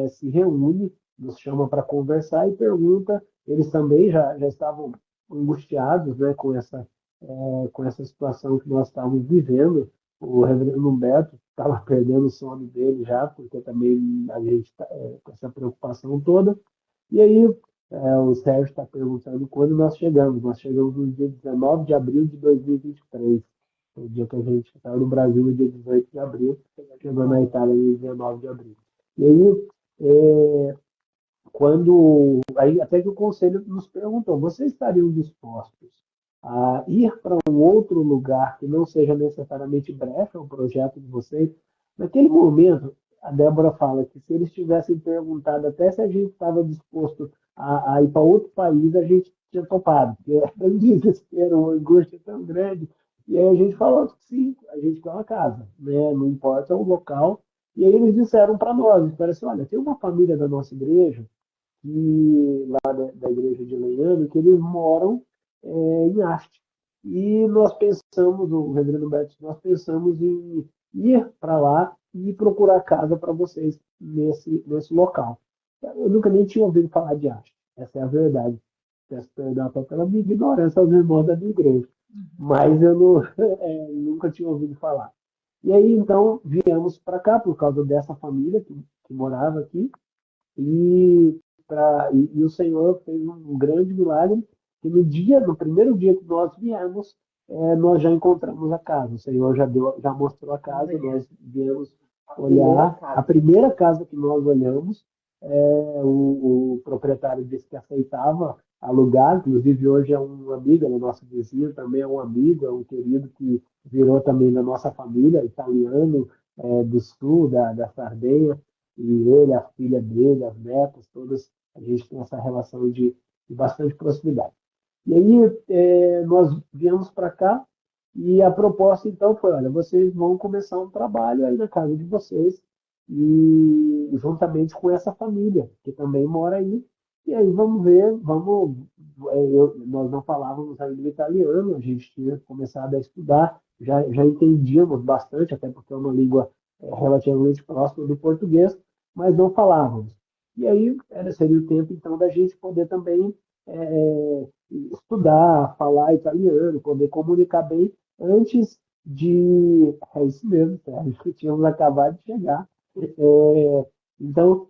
se reúne, nos chama para conversar e pergunta, eles também já estavam angustiados, né, com essa situação que nós estávamos vivendo. O reverendo Humberto estava perdendo o sono dele já, porque também a gente está com essa preocupação toda. E aí, o Sérgio está perguntando quando nós chegamos. Nós chegamos no dia 19 de abril de 2023. O dia que a gente saiu do Brasil, no dia 18 de abril, chegou na Itália no 19 de abril. E aí, aí até que o conselho nos perguntou, vocês estariam dispostos a ir para um outro lugar que não seja necessariamente Brecha, o projeto de vocês? Naquele momento, a Débora fala que se eles tivessem perguntado até se a gente estava disposto a ir para outro país, a gente tinha topado, porque era um desespero, uma angústia tão grande. E aí a gente falou que sim, a gente quer uma casa, né? Não importa o local. E aí eles disseram para nós, eles disseram assim, olha, tem uma família da nossa igreja lá da igreja de Leiano, que eles moram em Asti. E nós pensamos, o reverendo Beto, nós pensamos em ir para lá e procurar casa para vocês nesse local. Eu nunca nem tinha ouvido falar de Asti, essa é a verdade. Peço perdão até pela minha ignorância aos irmãos da minha igreja. Mas eu nunca tinha ouvido falar. E aí, então, viemos para cá por causa dessa família que morava aqui. E o Senhor fez um grande milagre, que no primeiro dia que nós viemos, nós já encontramos a casa. O Senhor já mostrou a casa, nós viemos olhar. A primeira casa que nós olhamos, o proprietário disse que aceitava alugar, inclusive hoje é um amigo, é nosso vizinho, também é um amigo, é um querido que virou também da nossa família, italiano, do sul, da Sardenha. E ele, a filha dele, as netas, todas, a gente tem essa relação de bastante proximidade. E aí nós viemos para cá e a proposta então foi, olha, vocês vão começar um trabalho aí na casa de vocês e juntamente com essa família que também mora aí. E aí vamos ver, nós não falávamos ainda italiano, a gente tinha começado a estudar, já entendíamos bastante, até porque é uma língua relativamente próxima do português, mas não falávamos. E aí seria o tempo, então, da gente poder também estudar, falar italiano, poder comunicar bem antes de... É isso mesmo, Sérgio, que tínhamos acabado de chegar. Então,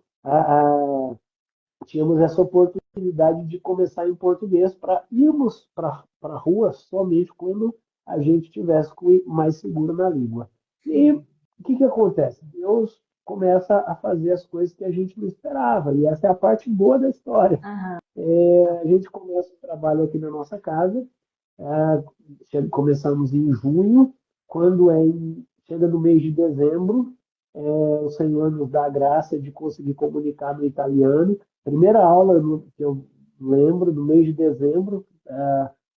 tínhamos essa oportunidade facilidade de começar em português para irmos para a rua somente quando a gente tivesse mais seguro na língua. E o que acontece? Deus começa a fazer as coisas que a gente não esperava, e essa é a parte boa da história. Aham. A gente começa o trabalho aqui na nossa casa, começamos em junho, quando chega no mês de dezembro, o Senhor nos dá a graça de conseguir comunicar no italiano. Primeira aula que eu lembro, no mês de dezembro,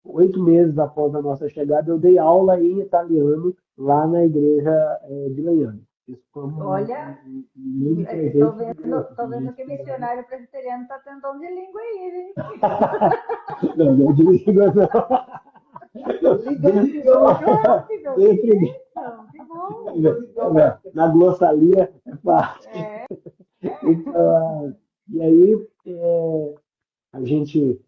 8 meses após a nossa chegada, eu dei aula em italiano lá na igreja de Leiane. Isso foi Olha, lindo presente estou de Deus, vendo que missionário presbiteriano está tendo dom de língua aí, hein? Não de língua, não. Que bom. Na glossalia é fácil. Então, e aí, a gente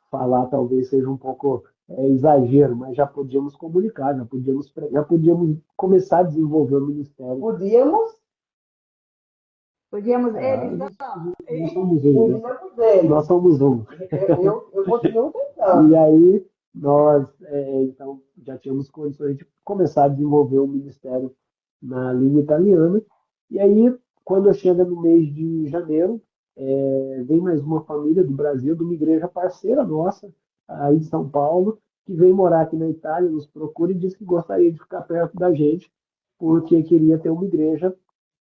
falar talvez seja um pouco exagero, mas já podíamos comunicar, já podíamos começar a desenvolver o ministério. Podíamos eles, Nós não. somos um. Nós somos um. Eu continuo tentando. E aí, nós, então, já tínhamos condições de começar a desenvolver o ministério na língua italiana. E aí, quando chega no mês de janeiro, vem mais uma família do Brasil, de uma igreja parceira nossa, aí de São Paulo, que vem morar aqui na Itália, nos procura e diz que gostaria de ficar perto da gente, porque queria ter uma igreja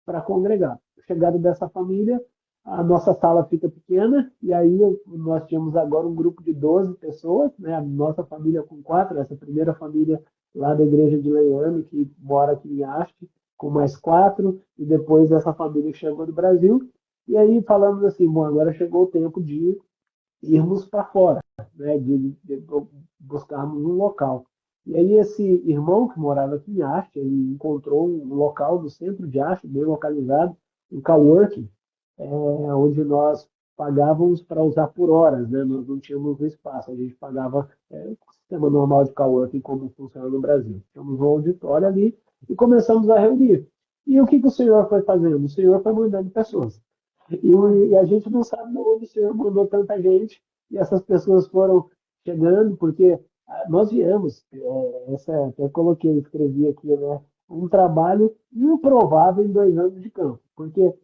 para congregar. Chegada dessa família, a nossa sala fica pequena, e aí nós tínhamos agora um grupo de 12 pessoas, né? A nossa família com 4, essa primeira família lá da igreja de Leiane, que mora aqui em Haste, com mais 4, e depois essa família que chegou do Brasil. E aí falamos assim, bom, agora chegou o tempo de irmos para fora, né? De buscarmos um local. E aí esse irmão que morava aqui em Haste, ele encontrou um local no centro de Haste, bem localizado, um coworking, onde nós pagávamos para usar por horas, né? Nós não tínhamos espaço, a gente pagava o sistema normal de coworking como funciona no Brasil. Tínhamos um auditório ali e começamos a reunir. E o que o Senhor foi fazendo? O Senhor foi mandando pessoas. E a gente não sabe onde o Senhor mandou tanta gente, e essas pessoas foram chegando, porque nós viemos, até coloquei, escrevi aqui, né, um trabalho improvável em 2 anos de campo, porque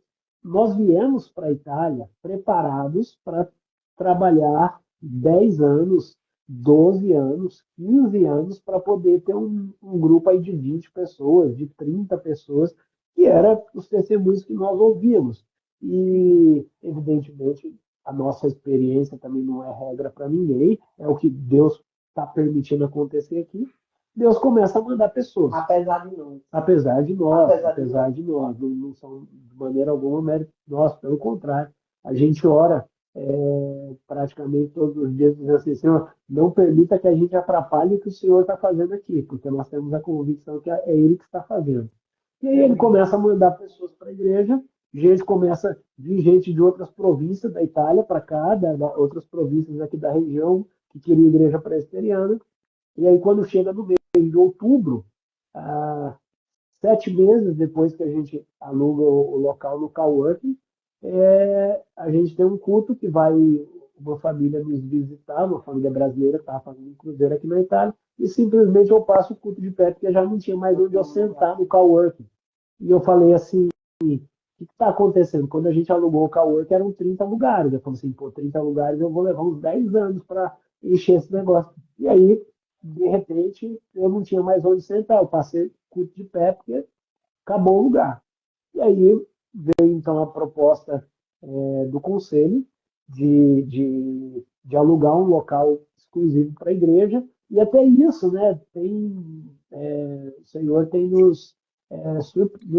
nós viemos para a Itália preparados para trabalhar 10 anos, 12 anos, 15 anos, para poder ter um grupo aí de 20 pessoas, de 30 pessoas, que eram os testemunhos que nós ouvíamos. E, evidentemente, a nossa experiência também não é regra para ninguém, é o que Deus está permitindo acontecer aqui. Deus começa a mandar pessoas. Apesar de nós. Apesar de nós. Não são de maneira alguma mérito nosso, pelo contrário. A gente ora praticamente todos os dias dizendo assim, Senhor, não permita que a gente atrapalhe o que o Senhor está fazendo aqui, porque nós temos a convicção que é Ele que está fazendo. E aí ele começa a mandar pessoas para a igreja, começa a vir gente de outras províncias da Itália para cá, outras províncias aqui da região, que queriam igreja presbiteriana. E aí, quando chega no mês de outubro, 7 meses depois que a gente aluga o local no coworking, a gente tem um culto que vai uma família nos visitar, uma família brasileira que estava fazendo um cruzeiro aqui na Itália, e simplesmente eu passo o culto de pé, porque já não tinha mais onde eu sentar no coworking. E eu falei assim, o que está acontecendo? Quando a gente alugou o coworking, eram 30 lugares. Eu falei assim, 30 lugares, eu vou levar uns 10 anos para encher esse negócio. E aí, de repente, eu não tinha mais onde sentar. Eu passei culto de pé, porque acabou o lugar. E aí veio, então, a proposta do conselho de alugar um local exclusivo para a igreja. E até isso, né? O Senhor tem nos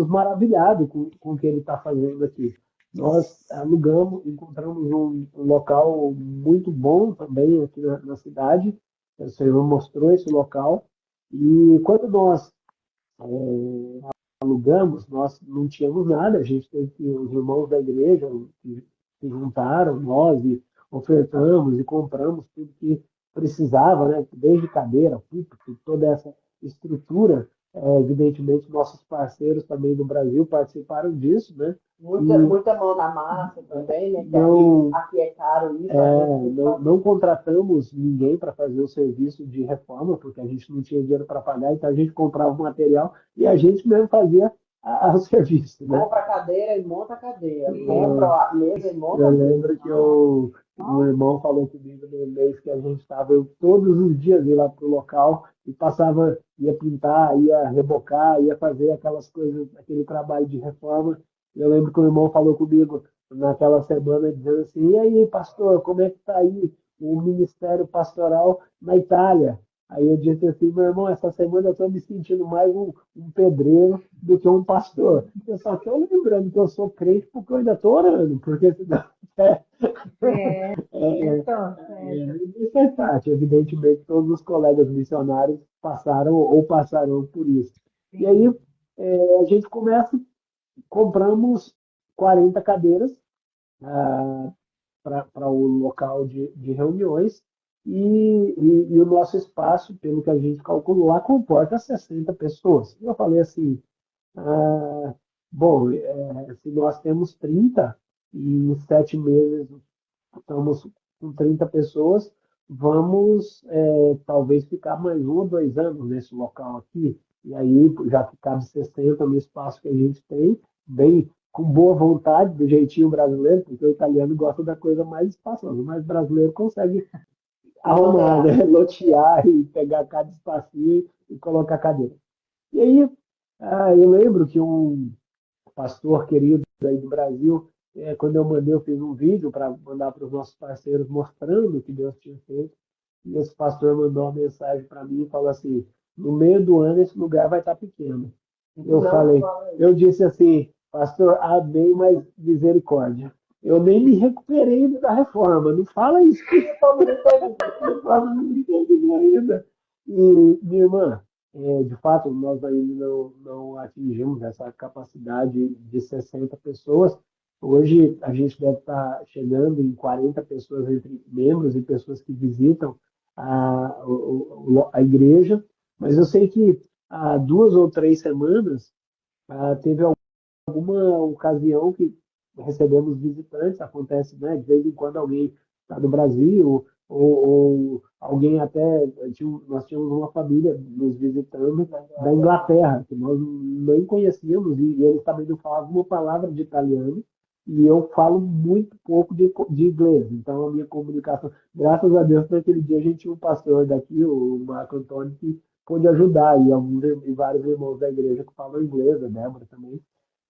maravilhado com o que ele está fazendo aqui. Nós alugamos, encontramos um local muito bom também aqui na cidade. O Senhor mostrou esse local. E quando nós alugamos, nós não tínhamos nada. A gente teve que, os irmãos da igreja se juntaram, nós, e ofertamos e compramos tudo que precisava, né? Desde cadeira, púlpito, toda essa estrutura Evidentemente, nossos parceiros também do Brasil participaram disso, né? Muita mão na massa também, né? Que Não, aqui é caro isso. não contratamos ninguém para fazer o serviço de reforma, porque a gente não tinha dinheiro para pagar, então a gente comprava o material e a gente mesmo fazia o serviço, né? Compra a cadeira e monta a cadeira. Compra a mesa e monta Eu a mesa. lembro que o irmão falou comigo no mês que a gente estava, eu todos os dias ia lá para o local e passava, ia pintar, ia rebocar, ia fazer aquelas coisas, aquele trabalho de reforma. Eu lembro que o irmão falou comigo naquela semana, dizendo assim: e aí, pastor, como é que está aí o ministério pastoral na Itália? Aí eu disse assim: meu irmão, essa semana eu estou me sentindo mais um pedreiro do que um pastor. Eu só estou lembrando que eu sou crente porque eu ainda estou orando, porque senão. É, É, então, certo. isso faz parte. Evidentemente, todos os colegas missionários passaram ou passarão por isso. E aí, Sim. a gente começa, compramos 40 cadeiras para o local de reuniões e o nosso espaço, pelo que a gente calculou lá, comporta 60 pessoas. E eu falei assim, ah, bom, se nós temos 30 e em 7 meses estamos com 30 pessoas, vamos talvez ficar mais 1 ou 2 anos nesse local aqui. E aí, já que cabe 60 no espaço que a gente tem, bem com boa vontade, do jeitinho brasileiro, porque o italiano gosta da coisa mais espaçosa, mas o brasileiro consegue arrumar, né? Lotear e pegar cada espacinho e colocar cadeira. E aí, eu lembro que um pastor querido aí do Brasil, quando eu fiz um vídeo para mandar para os nossos parceiros mostrando o que Deus tinha feito, e esse pastor mandou uma mensagem para mim e falou assim: no meio do ano esse lugar vai estar pequeno. Eu falei, eu disse assim, pastor, amém, mas misericórdia. Eu nem me recuperei da reforma. Não fala isso. Não fala isso ainda. E, minha irmã, de fato, nós ainda não atingimos essa capacidade de 60 pessoas. Hoje, a gente deve estar chegando em 40 pessoas entre membros e pessoas que visitam a igreja. Mas eu sei que há 2 ou 3 semanas teve alguma ocasião que recebemos visitantes, acontece, né, de vez em quando alguém está do Brasil, ou alguém até, nós tínhamos uma família nos visitando da Inglaterra, que nós nem conhecíamos, e eles também não falavam uma palavra de italiano, e eu falo muito pouco de inglês, então a minha comunicação, graças a Deus, naquele dia a gente tinha um pastor daqui, o Marco Antônio, que pôde ajudar, e vários irmãos da igreja que falam inglês, a Débora também.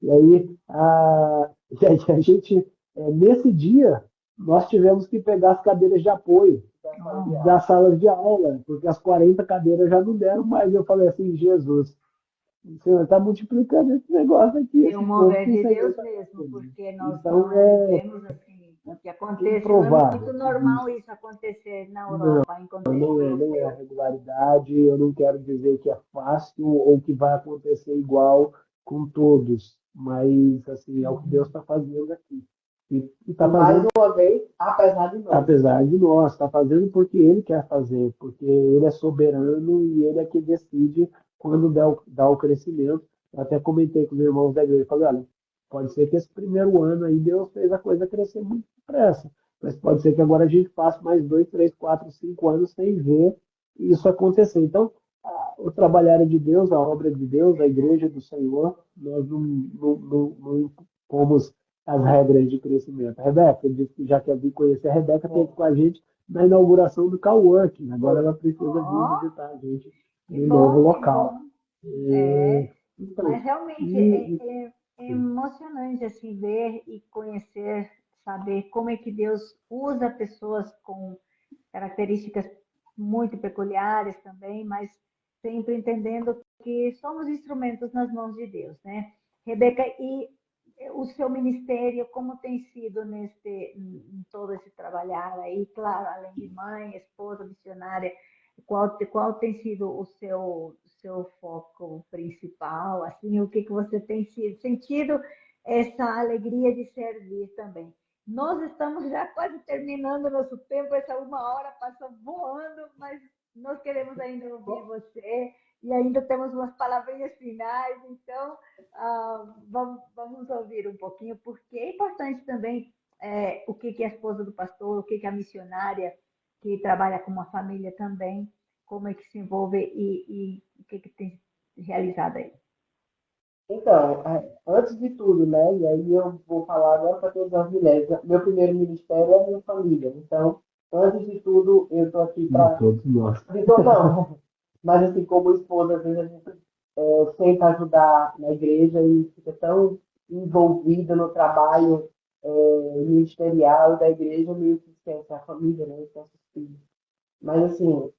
E aí, a gente, nesse dia, nós tivemos que pegar as cadeiras de apoio das salas de aula, porque as 40 cadeiras já não deram mais. Eu falei assim, Jesus, o Senhor está multiplicando esse negócio aqui, É um esse povo mover que o de Senhor Deus está mesmo, fazendo. porque nós Então, não vemos assim o que acontece. Não é muito improvável. normal isso acontecer na Não, Europa, em contexto não é europeu. regularidade, eu não quero dizer que é fácil ou que vai acontecer igual com todos, mas assim, é o que Deus está fazendo aqui. E está Mais fazendo uma vez, apesar de nós. apesar de nós, está fazendo porque Ele quer fazer, porque Ele é soberano e Ele é que decide quando dá o crescimento. Eu até comentei com os irmãos da igreja, falei, olha, pode ser que esse primeiro ano aí Deus fez a coisa crescer muito depressa, mas pode ser que agora a gente passe mais 2, 3, 4, 5 anos sem ver isso acontecer. Então, o trabalhar é de Deus, a obra é de Deus, a igreja é do Senhor, nós não pomos as regras de crescimento. A Rebeca disse que já quer vir conhecer. A Rebeca esteve com a gente na inauguração do Coworking. Agora ela precisa vir Ó, visitar a gente que no novo bom, que local. bom. É, Então, mas realmente e, é emocionante assim ver e conhecer, saber como é que Deus usa pessoas com características muito peculiares também, mas sempre entendendo que somos instrumentos nas mãos de Deus, né? Rebeca, e o seu ministério, como tem sido em todo esse trabalhar aí, claro, além de mãe, esposa, missionária, qual tem sido o seu foco principal? Assim, o que você tem sentido essa alegria de servir também? Nós estamos já quase terminando nosso tempo, essa 1 hora passa voando, mas nós queremos ainda ouvir você e ainda temos umas palavrinhas finais, então vamos ouvir um pouquinho, porque é importante também o que é a esposa do pastor, o que é a missionária que trabalha com uma família também, como é que se envolve e o que tem realizado aí. Então, antes de tudo, né? E aí eu vou falar agora para todas as mulheres. Meu primeiro ministério é a minha família. Então, antes de tudo, eu estou aqui De para. todos nós. De todo, não. Mas, assim, como esposa, às vezes a gente tenta ajudar na igreja e fica tão envolvida no trabalho ministerial da igreja, meio que esquece a família, né? Esquece os filhos. Mas, assim,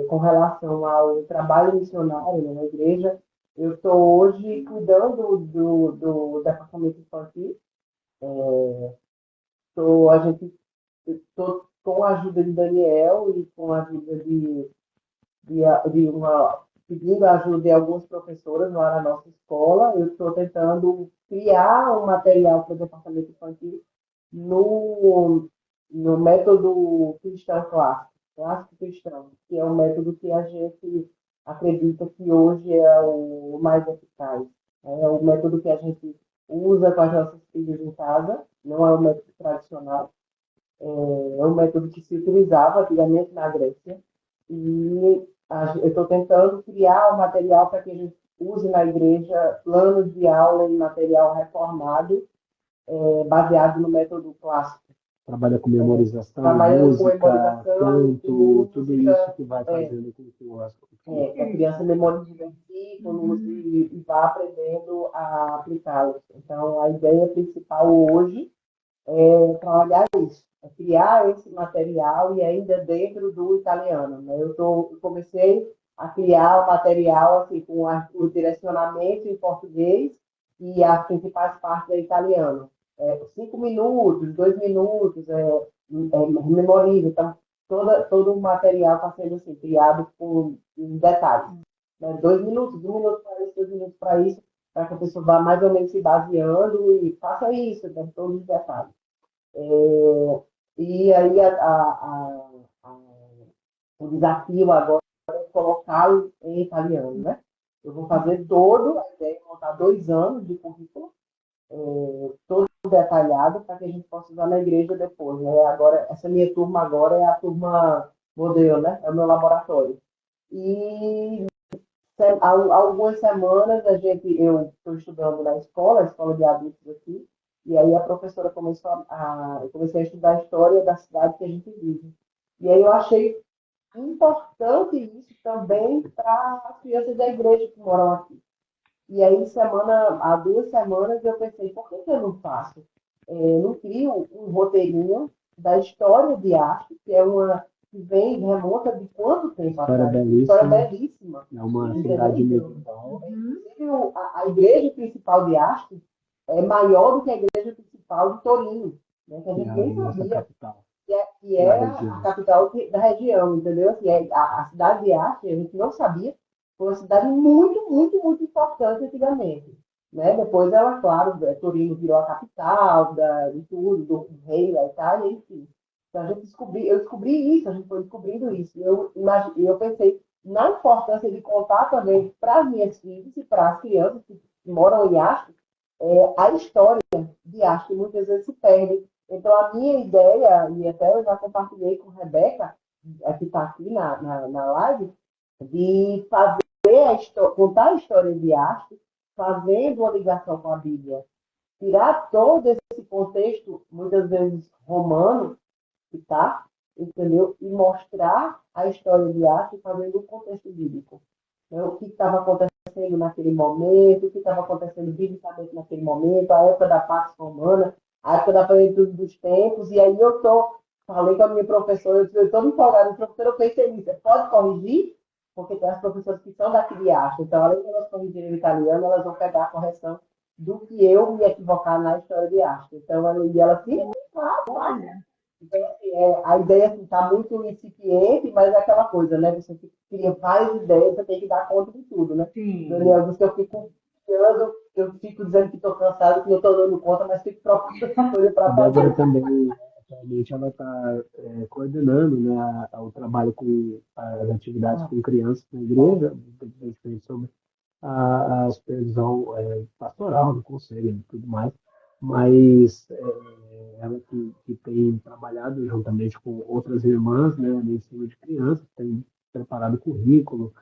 com relação ao trabalho missionário, né, na igreja, eu estou hoje cuidando do departamento infantil. A gente, estou com a ajuda de Daniel e com a ajuda de uma, pedindo a ajuda de algumas professoras lá na nossa escola. Eu estou tentando criar um material para o departamento infantil no, no método cristão clássico cristão, que é um método que a gente acredita que hoje é o mais eficaz. É o método que a gente usa com as nossas filhas em casa, não é o método tradicional, é um método que se utilizava antigamente na Grécia. E eu estou tentando criar um material para que a gente use na igreja planos de aula em material reformado, baseado no método clássico. Trabalha com memorização, Trabalhando com música, memorização, canto, música, tudo isso que vai fazendo com que a criança memorize versículos e vá aprendendo a aplicá-los. Então, a ideia principal hoje é trabalhar isso, é criar esse material e ainda dentro do italiano. Né? Eu comecei a criar o material assim, com o direcionamento em português e as principais partes em italiano. 5 minutos, 2 minutos, memoriza. Então, todo o material está sendo assim, criado com detalhes. Né? 2 minutos, 1 minuto para isso, 2 minutos para isso, para que a pessoa vá mais ou menos se baseando e faça isso, né? Todos os detalhes. E aí o desafio agora é colocá-lo em italiano, né? Eu vou fazer a ideia é montar 2 anos de currículo, todo detalhado, para que a gente possa usar na igreja depois. Né? Agora, essa minha turma agora é a turma modelo, né? É o meu laboratório. E há algumas semanas eu estou estudando na escola, a escola de adultos aqui, e aí a professora eu comecei a estudar a história da cidade que a gente vive. E aí eu achei importante isso também para as crianças da igreja que moram aqui. E aí, há 2 semanas, eu pensei, por que eu não faço? Não crio um roteirinho da história de arte, que é uma que remonta de quanto tempo atrás? História belíssima. É uma cidade medieval. Inclusive, a igreja principal de arte é maior do que a igreja principal de Torino, né? Que a gente nem sabia. Capital. Que é a capital da região, entendeu? Assim, a cidade de arte, a gente não sabia, foi uma cidade muito, muito, muito importante antigamente. Né? Depois ela, claro, Torino virou a capital de tudo, do rei da Itália, enfim. Então eu descobri isso, a gente foi descobrindo isso. Eu pensei na importância de contar também para as minhas filhas e para as crianças que moram em Asti, a história de Asti muitas vezes se perde. Então, a minha ideia, e até eu já compartilhei com a Rebeca, que está aqui na live, de contar a história de Asti, fazendo uma ligação com a Bíblia. Tirar todo esse contexto, muitas vezes romano, que está, entendeu? E mostrar a história de Asti fazendo um contexto bíblico. Então, o que estava acontecendo naquele momento, o que estava acontecendo biblicamente naquele momento, a época da Pax Romana, a época da plenitude dos tempos, e aí falei com a minha professora, eu estou me empolgada, professora, eu pensei nisso, você pode corrigir? Porque tem as professoras que são daqui de arte, então além de elas corrigirem o italiano, elas vão pegar a correção do que eu me equivocar na história de arte. Então, ela sim, claro. Então, assim, a ideia está muito incipiente, mas é aquela coisa, né? Você cria várias ideias, você tem que dar conta de tudo, né? Sim. Daniel, eu fico dizendo que estou cansado, que não estou dando conta, mas fico procurando coisa para fazer. A Débora também atualmente ela está coordenando, né, o trabalho com as atividades com crianças na igreja, principalmente sobre a supervisão pastoral do conselho e tudo mais, mas ela que tem trabalhado juntamente com outras irmãs, né, no ensino de crianças, tem preparado currículo,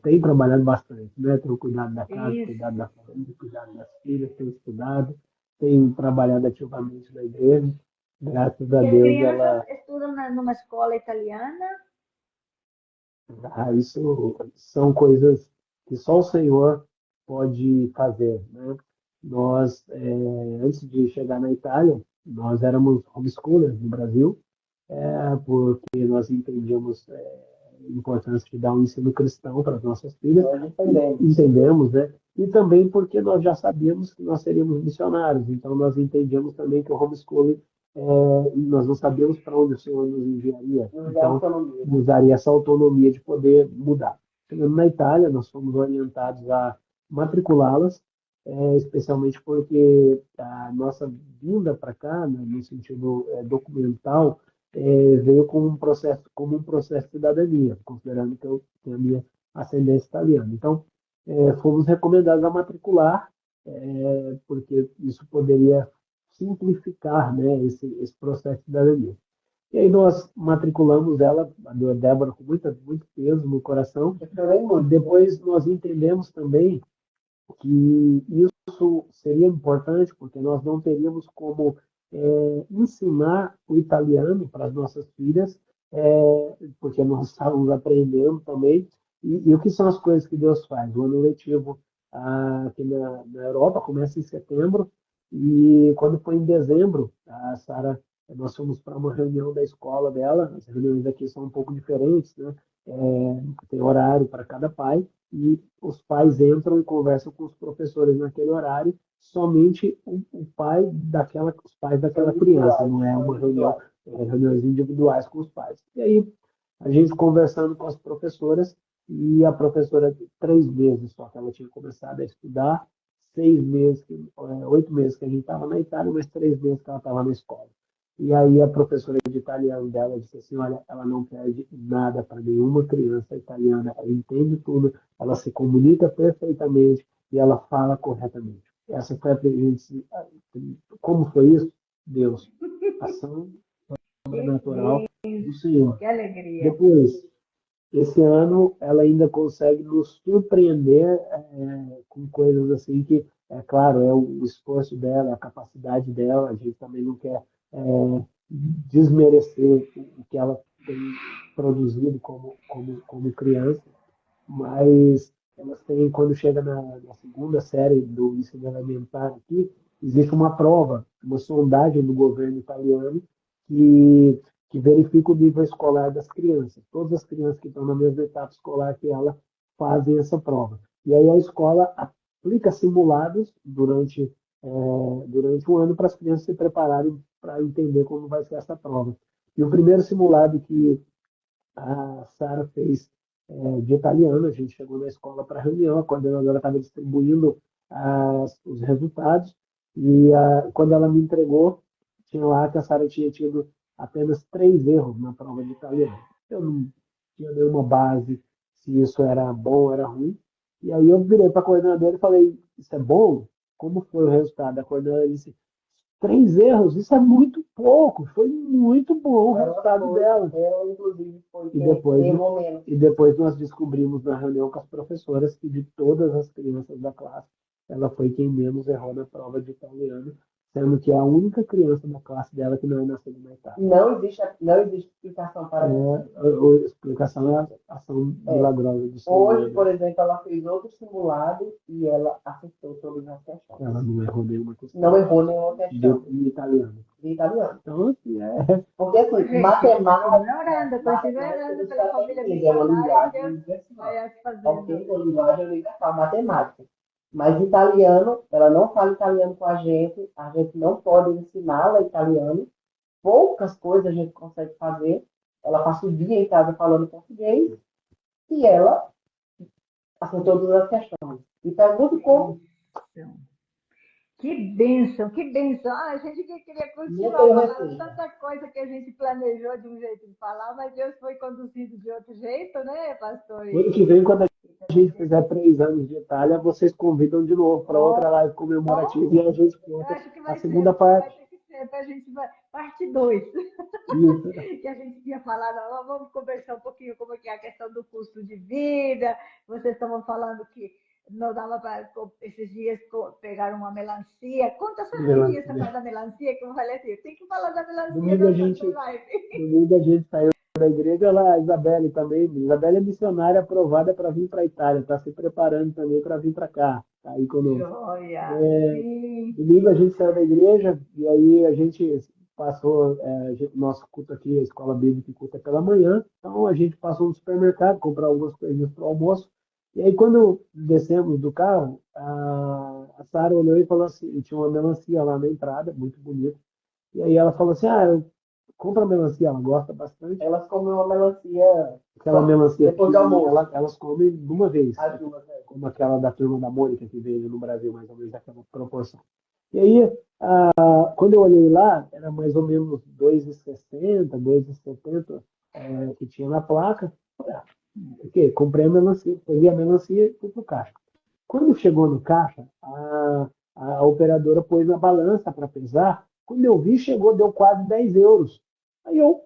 tem trabalhado bastante, né, tem cuidado da casa, Isso. cuidado da família, cuidado das filhas, tem estudado, tem trabalhado ativamente na igreja, graças a E as Deus crianças estudam numa escola italiana? isso são coisas que só o Senhor pode fazer, né? Nós, antes de chegar na Itália, nós éramos homeschoolers no Brasil, porque nós entendíamos a importância de dar um ensino cristão para as nossas filhas, entendemos, né? E também porque nós já sabíamos que nós seríamos missionários, então nós entendíamos também que o homeschooling, nós não sabíamos para onde o Senhor nos enviaria, então nos daria essa autonomia de poder mudar. Chegando na Itália, nós fomos orientados a matriculá-las, especialmente porque a nossa vinda para cá, né, no sentido documental, veio como um processo de cidadania, considerando que eu tenho a minha ascendência italiana. Então, fomos recomendados a matricular, porque isso poderia simplificar, né, esse processo de cidadania. E aí nós matriculamos ela, a Débora, com muito peso no coração. Depois nós entendemos também que isso seria importante, porque nós não teríamos como ensinar o italiano para as nossas filhas, porque nós estávamos aprendendo também. E o que são as coisas que Deus faz? O ano letivo aqui na Europa começa em setembro, e quando foi em dezembro, a Sara, nós fomos para uma reunião da escola dela. As reuniões aqui são um pouco diferentes, né? Tem horário para cada pai, e os pais entram e conversam com os professores naquele horário, somente os pais daquela criança, não é uma reunião, reuniões individuais com os pais. E aí, a gente conversando com as professoras, e a professora, 3 meses só que ela tinha começado a estudar, 6 meses, 8 meses que a gente estava na Itália, mas 3 meses que ela estava na escola. E aí a professora de italiano dela disse assim, olha, ela não perde nada para nenhuma criança italiana, ela entende tudo, ela se comunica perfeitamente e ela fala corretamente. Essa foi a gente. Como foi isso? Deus. Ação sobrenatural do Senhor. Que alegria. Depois, esse ano, ela ainda consegue nos surpreender com coisas assim que, é claro, é o esforço dela, a capacidade dela. A gente também não quer desmerecer o que ela tem produzido como criança, mas elas têm, quando chega na segunda série do ensino elementar aqui, existe uma prova, uma sondagem do governo italiano que verifica o nível escolar das crianças. Todas as crianças que estão na mesma etapa escolar que ela fazem essa prova. E aí a escola aplica simulados durante um ano para as crianças se prepararem para entender como vai ser essa prova. E o primeiro simulado que a Sara fez de italiano, a gente chegou na escola para reunião, a coordenadora estava distribuindo os resultados, e quando ela me entregou, tinha lá que a Sara tinha tido apenas 3 erros na prova de italiano. Eu não tinha nenhuma base se isso era bom ou era ruim. E aí eu virei para a coordenadora e falei, isso é bom? Como foi o resultado? A coordenadora disse, 3 erros, isso é muito pouco. Foi muito bom o resultado dela. Ela, inclusive, foi E depois nós descobrimos na reunião com as professoras que de todas as crianças da classe, ela foi quem menos errou na prova de italiano, sendo que é a única criança da classe dela que não é nascida na Itália. Não existe explicação para isso. A explicação é a ação milagrosa do Senhor. Hoje, por exemplo, ela fez outro simulado e ela acertou todas as questões. Ela não errou nenhuma questão. Não errou nenhuma questão. Em italiano. De italiano. Então, assim, Porque, assim, matemática... Orando, continua orando pela família É uma missionária, linguagem Deus universal. vai fazendo. Ok? Uma linguagem universal, matemática. Mas italiano, ela não fala italiano com a gente não pode ensiná-la italiano. Poucas coisas a gente consegue fazer. Ela passa o dia em casa falando português e ela acertou todas as questões. E pergunta como. Que bênção, que bênção. Ah, a gente que queria Não continuar tenho falando receita. tanta coisa que a gente planejou de um jeito de falar, mas Deus foi conduzido de outro jeito, né, pastor? Ano que vem, quando a Também gente fizer 3 anos de Itália, vocês convidam de novo para oh, outra live comemorativa e a gente eu conta acho que a vai segunda ser, vai parte. ter que ser, para a gente parte 2 Isso. que a gente tinha falado, vamos conversar um pouquinho como é que é a questão do custo de vida. Vocês estavam falando que não dava para esses dias pegar uma melancia. Conta essa experiência Melancia. da melancia, que eu falei assim, tem que falar da melancia Domingo a na gente, live. domingo a gente saiu da igreja, lá a Isabelle também. Isabelle é missionária aprovada para vir para a Itália, está se preparando também para vir para cá, tá aí conosco. Joia, sim. Domingo a gente saiu da igreja e aí a gente passou, nosso culto aqui, a escola bíblica culto é pela manhã, então a gente passou no supermercado, comprar algumas coisinhas para o almoço. E aí quando descemos do carro, a Sara olhou e falou assim, tinha uma melancia lá na entrada, muito bonita. E aí ela falou assim, compra melancia, ela gosta bastante. Elas comem uma melancia Aquela melancia depois do pequenininha, almoço. elas comem de uma vez, As duas, né? como aquela da turma da Mônica que veio no Brasil, mais ou menos daquela proporção. E aí, quando eu olhei lá, era mais ou menos 2,60, 2,70 que tinha na placa. Falei, ok, comprei a melancia, peguei a melancia e fui pro caixa. Quando chegou no caixa, a operadora pôs na balança para pesar. Quando eu vi, chegou, deu quase 10 euros. Aí eu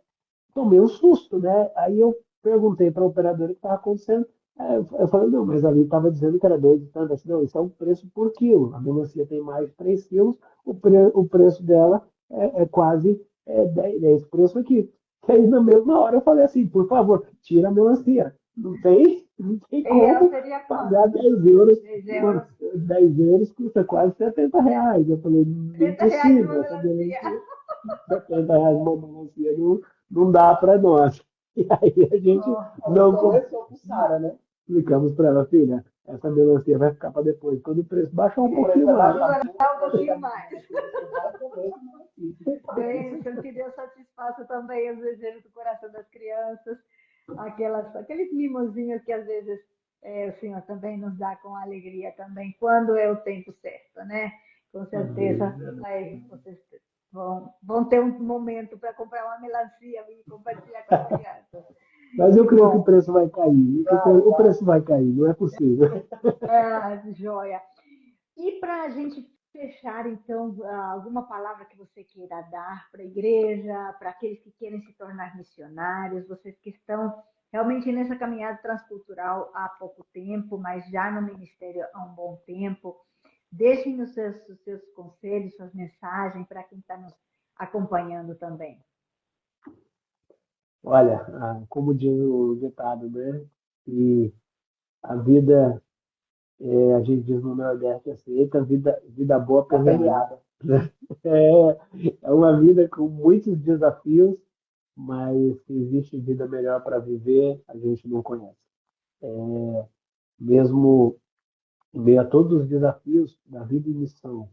tomei um susto, né? Aí eu perguntei para a operadora o que estava acontecendo. Aí eu falei, não, mas ali estava dizendo que era 2 e tanto. Assim, não, isso é o preço por quilo. A melancia tem mais de 3 quilos, o preço dela é quase 10 preço aqui. E aí, na mesma hora, eu falei assim, por favor, tira a melancia. Não tem E ela como seria pagar quanto? 10 euros. 10 Mano, euros? 10 euros custa quase R$ 70. Eu falei, R$ 30 uma impossível, essa melancia. melancia, R$ 70 uma melancia não dá para nós. E aí a gente Ela não começou com Sara, né? explicamos para ela, filha, essa melancia vai ficar para depois. Quando o preço baixar um O preço pouquinho vai mais. baixar. Durar um pouquinho mais. Você vai comer essa melancia. Bênção, que Deus satisfaça também os desejos do coração das crianças, aqueles mimosinhos que às vezes o Senhor também nos dá com alegria também, quando é o tempo certo, né? Com certeza vocês vão ter um momento para comprar uma melancia e compartilhar com as crianças. Mas eu Que creio que o bom. preço vai cair. O preço vai cair, não é possível. Joia. E para a gente fechar, então, alguma palavra que você queira dar para a igreja, para aqueles que querem se tornar missionários, vocês que estão realmente nessa caminhada transcultural há pouco tempo, mas já no ministério há um bom tempo, deixem os seus conselhos, suas mensagens para quem está nos acompanhando também. Olha, como diz o ditado, né? Que a vida, a gente diz no Nordeste assim, eita, vida boa perreada. É uma vida com muitos desafios, mas se existe vida melhor para viver, a gente não conhece. Mesmo em meio a todos os desafios da vida e missão,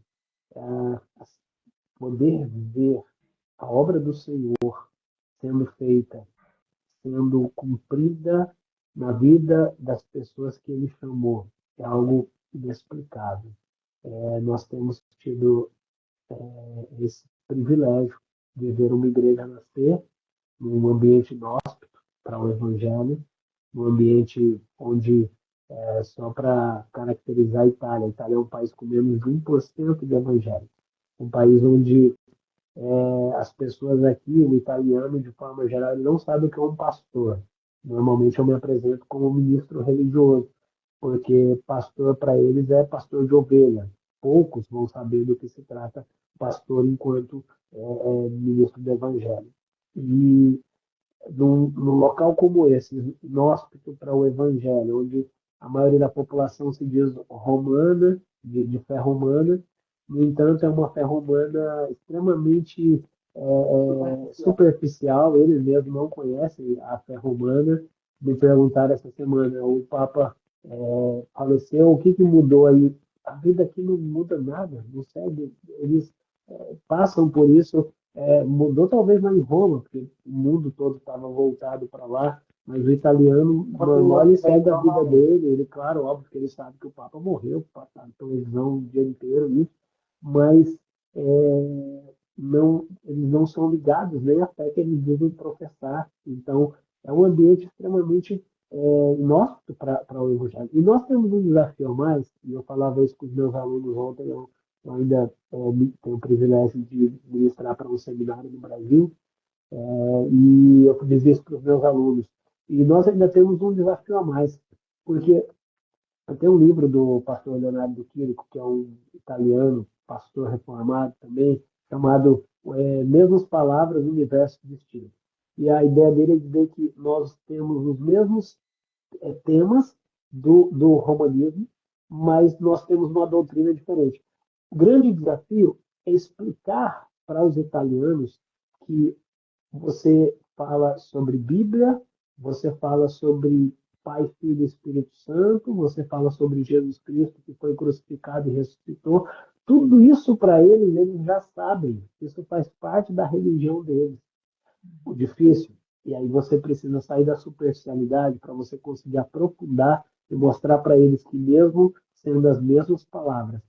poder ver a obra do Senhor sendo feita, sendo cumprida na vida das pessoas que Ele chamou, é algo inexplicável. Nós temos tido esse privilégio de ver uma igreja nascer num ambiente inóspito para o Evangelho, num ambiente onde, só para caracterizar a Itália é um país com menos de 1% de evangélicos, um país onde as pessoas aqui, o italiano, de forma geral, ele não sabe o que é um pastor. Normalmente eu me apresento como ministro religioso, porque pastor para eles é pastor de ovelha. Poucos vão saber do que se trata pastor enquanto ministro do evangelho. E num local como esse, inóspito para o evangelho, onde a maioria da população se diz romana, de fé romana, no entanto, é uma fé romana extremamente superficial, eles mesmos não conhecem a fé romana. Me perguntaram essa semana, o Papa faleceu, o que mudou aí? A vida aqui não muda nada, não segue, eles passam por isso. Mudou talvez lá em Roma, porque o mundo todo estava voltado para lá, mas o italiano normal, ele segue a vida dele, ele, claro, óbvio que ele sabe que o Papa morreu, passar televisão o dia inteiro, isso, mas eles não são ligados nem à fé que eles devem professar. Então, é um ambiente extremamente inóspito para o evangelho. E nós temos um desafio a mais, e eu falava isso com os meus alunos ontem, eu ainda tenho o privilégio de ministrar para um seminário no Brasil, e eu dizia isso para os meus alunos. E nós ainda temos um desafio a mais, porque tem um livro do pastor Leonardo Chirico, que é um italiano, pastor reformado também, chamado Mesmas Palavras, Universo Destino. E a ideia dele é dizer que nós temos os mesmos temas do romanismo, mas nós temos uma doutrina diferente. O grande desafio é explicar para os italianos que você fala sobre Bíblia, você fala sobre Pai, Filho e Espírito Santo, você fala sobre Jesus Cristo que foi crucificado e ressuscitou. Tudo isso para eles, eles já sabem. Isso faz parte da religião deles. O difícil. E aí você precisa sair da superficialidade para você conseguir aprofundar e mostrar para eles que mesmo sendo as mesmas palavras,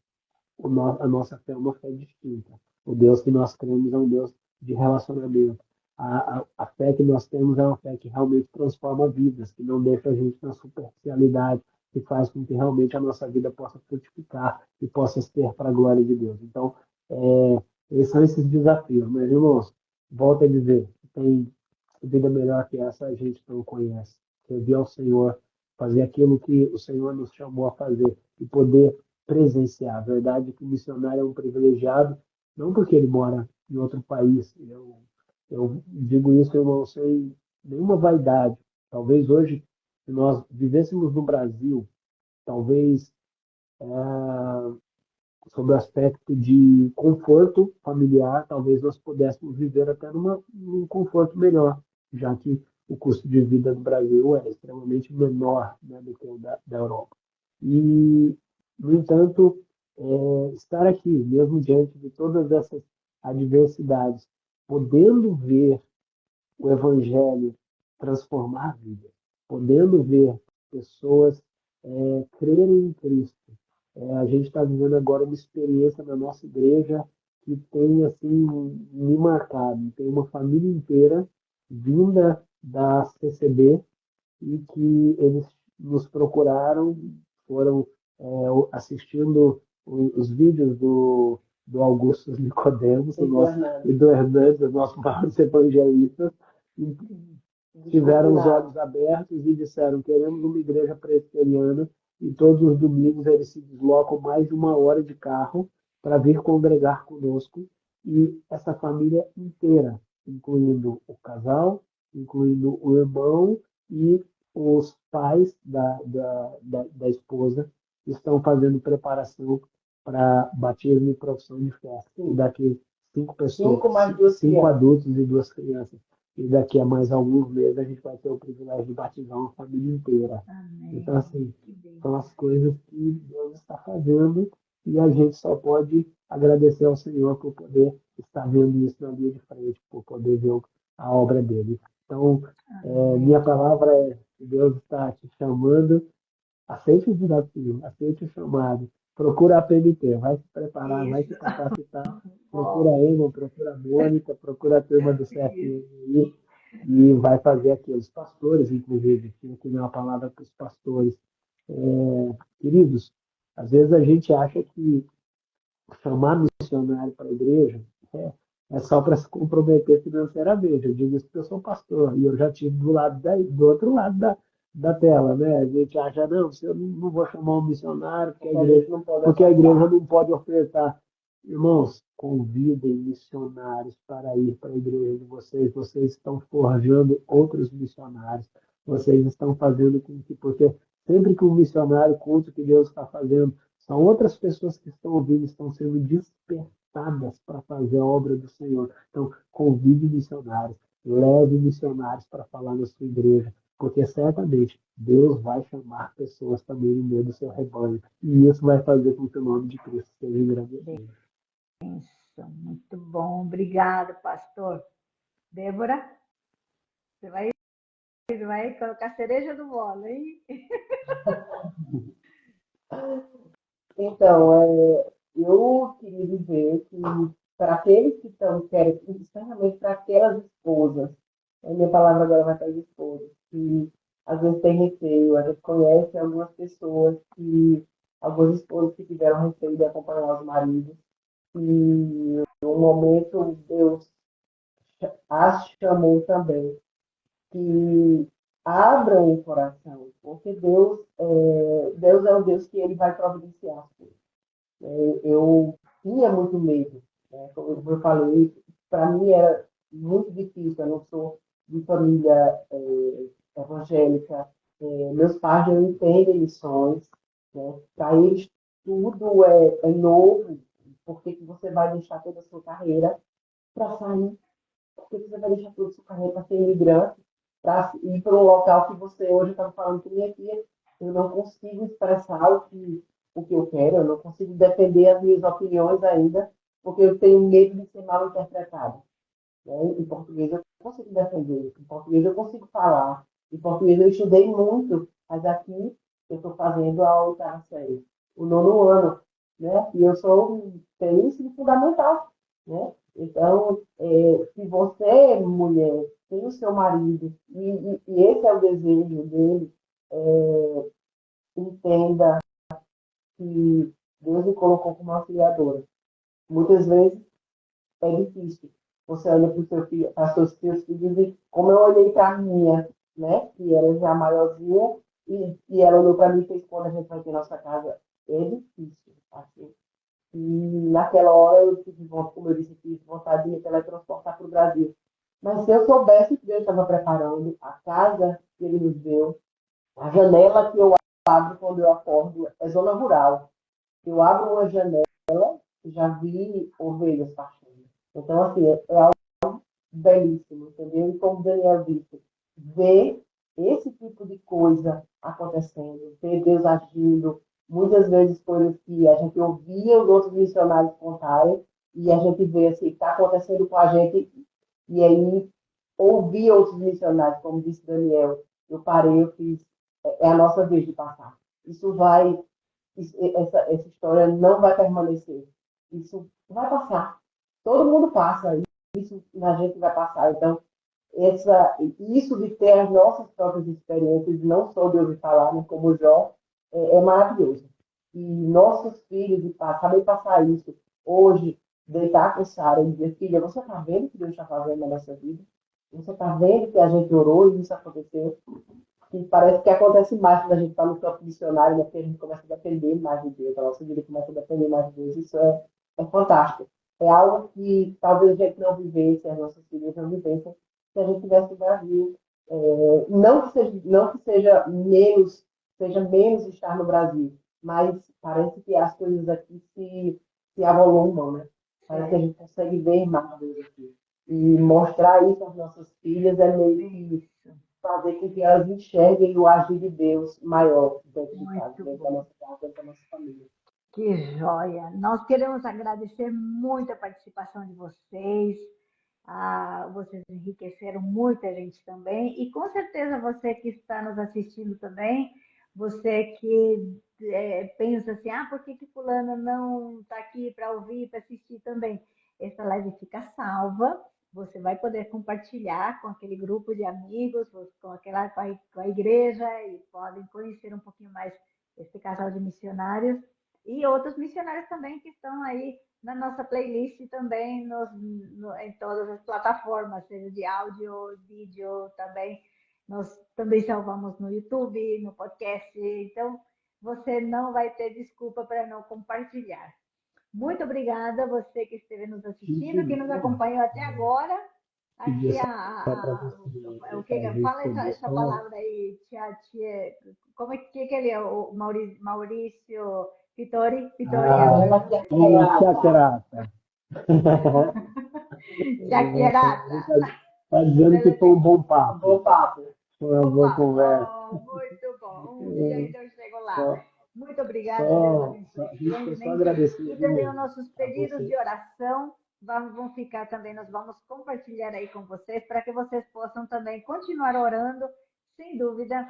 a nossa fé é uma fé distinta. O Deus que nós cremos é um Deus de relacionamento. A fé que nós temos é uma fé que realmente transforma vidas, que não deixa a gente na superficialidade, que faz com que realmente a nossa vida possa frutificar e possa ser para a glória de Deus. Então, esses são esses desafios. Mas, irmãos, volto a dizer, tem vida melhor que essa a gente não conhece. Servir ao Senhor, fazer aquilo que o Senhor nos chamou a fazer e poder presenciar. A verdade é que o missionário é um privilegiado, não porque ele mora em outro país. Eu digo isso, irmão, sem nenhuma vaidade. Talvez hoje, se nós vivêssemos no Brasil, talvez sob o aspecto de conforto familiar, talvez nós pudéssemos viver até num conforto melhor, já que o custo de vida no Brasil é extremamente menor, né, do que o da Europa. E, no entanto, estar aqui, mesmo diante de todas essas adversidades, podendo ver o Evangelho transformar vidas, podendo ver pessoas crerem em Cristo. A gente está vivendo agora uma experiência na nossa igreja que tem assim me marcado. Tem uma família inteira vinda da CCB e que eles nos procuraram, foram assistindo os vídeos do Augusto Nicodemos e do Hernandes, os nossos maiores evangelistas, e tiveram os olhos abertos e disseram: queremos uma igreja presbiteriana, e todos os domingos eles se deslocam mais de 1 hora de carro para vir congregar conosco, e essa família inteira, incluindo o casal, incluindo o irmão e os pais da esposa, estão fazendo preparação para batismo e profissão de fé. E daqui 5 pessoas, 5 adultos e 2 crianças. E daqui a mais alguns meses a gente vai ter o privilégio de batizar uma família inteira. Amém. Então, assim, são as coisas que Deus está fazendo e a gente só pode agradecer ao Senhor por poder estar vendo isso na linha de frente, por poder ver a obra dele. Então, minha palavra é: Deus está te chamando, aceite o desafio, aceite o chamado, procura a PMT, vai se preparar, vai se capacitar, procura a Emma, procura a Mônica, procura a turma do CFM e vai fazer aqui. Os pastores, inclusive, que não é uma palavra para os pastores. Queridos, às vezes a gente acha que chamar missionário para a igreja é só para se comprometer financeiramente. Eu digo isso porque eu sou pastor e eu já tive do outro lado da tela, né? A gente acha: não, eu não vou chamar um missionário porque a igreja não pode ofertar. Irmãos, convidem missionários para ir para a igreja de vocês. Vocês estão forjando outros missionários. Vocês estão fazendo com que, porque sempre que um missionário conta o que Deus está fazendo, são outras pessoas que estão ouvindo, estão sendo despertadas para fazer a obra do Senhor. Então, convide missionários, leve missionários para falar na sua igreja, porque certamente Deus vai chamar pessoas também no meio do seu rebanho. E isso vai fazer com que o nome de Cristo seja engrandecido. Muito bom. Obrigado, pastor. Débora, você vai colocar cereja no bolo, hein? Então, eu queria dizer que para aqueles que estão, querem, especialmente para aquelas esposas, a minha palavra agora vai para as esposas, que às vezes tem receio, a gente conhece algumas pessoas algumas esposas que tiveram receio de acompanhar os maridos, e no momento Deus as chamou também, que abram o coração, porque Deus é o Deus que ele vai providenciar as coisas. Eu tinha muito medo, né? Como eu falei, para mim era muito difícil, eu não sou de família evangélica, meus pais não entendem missões, né? Para eles tudo é novo, por que você vai deixar toda a sua carreira para sair? Por que você vai deixar toda a sua carreira para ser imigrante, para ir para um local que você hoje está falando com minha filha, eu não consigo expressar o que eu quero, eu não consigo defender as minhas opiniões ainda, porque eu tenho medo de ser mal interpretado. Né? Em português eu consigo defender, em português eu consigo falar, em português eu estudei muito, mas aqui eu estou fazendo a oitava série, o nono ano, né? E eu tenho ensino fundamental, né? Então, se você, mulher, tem o seu marido e esse é o desejo dele, entenda que Deus me colocou como auxiliadora. Muitas vezes é difícil. Você olha para o seu filho, para seus filhos e como eu olhei para a minha, né, que era já maiorzinha, e ela olhou para mim e fez quando a gente vai ter nossa casa. É difícil, assim. E naquela hora eu tive, como eu disse, tive vontade de me teletransportar para o Brasil. Mas se eu soubesse que Deus estava preparando a casa que Ele nos deu, a janela que eu abro quando eu acordo é zona rural. Eu abro uma janela e já vi ovelhas pastando. Então, assim, é algo belíssimo, entendeu? E como o Daniel disse, ver esse tipo de coisa acontecendo, ver Deus agindo, muitas vezes coisas que a gente ouvia os outros missionários contarem, e a gente vê assim, está acontecendo com a gente, e aí ouvir outros missionários, como disse Daniel, eu parei, eu fiz, é a nossa vez de passar. Isso vai, essa história não vai permanecer. Isso vai passar. Todo mundo passa, isso a gente vai passar. Então, isso de ter as nossas próprias experiências, não só de ouvir falar, mas como Jó, é maravilhoso. E nossos filhos e pais sabem passar isso. Hoje, deitar com Sara e dizer, filha, você está vendo o que Deus está fazendo na nossa vida? Você está vendo que a gente orou e isso aconteceu? E parece que acontece mais quando a gente está no campo missionário, né? Porque a gente começa a depender mais de Deus, a nossa vida começa a depender mais de Deus. Isso é fantástico. É algo que talvez a gente não vivesse, as nossas filhas não vivessem, se a gente tivesse no Brasil. Não que seja menos estar no Brasil, mas parece que as coisas aqui se avolumam, né? Parece que a gente consegue ver mais Deus aqui. E mostrar isso às nossas filhas é meio que fazer com que elas enxerguem o agir de Deus maior dentro de casa, Muito dentro da bom. nossa casa, dentro da nossa família. Que joia! Nós queremos agradecer muito a participação de vocês. Vocês enriqueceram muita gente também. E com certeza você que está nos assistindo também, você que pensa assim, por que fulano não está aqui para ouvir, para assistir também? Essa live fica salva. Você vai poder compartilhar com aquele grupo de amigos, com a igreja, e podem conhecer um pouquinho mais esse casal de missionários e outros missionários também que estão aí na nossa playlist também em todas as plataformas, seja de áudio, vídeo também. Nós também salvamos no YouTube, no podcast, então você não vai ter desculpa para não compartilhar. Muito obrigada a você que esteve nos assistindo, que nos acompanhou até agora. Pedir Aqui só para você o que fala receber essa palavra aí, como é que ele é? O Maurício Vitoriano. Chakerata. Chaquerata. Tá dizendo que foi um bom papo. Bom papo. Foi uma boa conversa. Muito bom. Um dia então eu chego lá. Só, Muito obrigada, Deus a abençoe gente quer só grandemente. agradecer, E também viu, os nossos a pedidos você. de oração vão ficar também, nós vamos compartilhar aí com vocês, para que vocês possam também continuar orando, sem dúvida,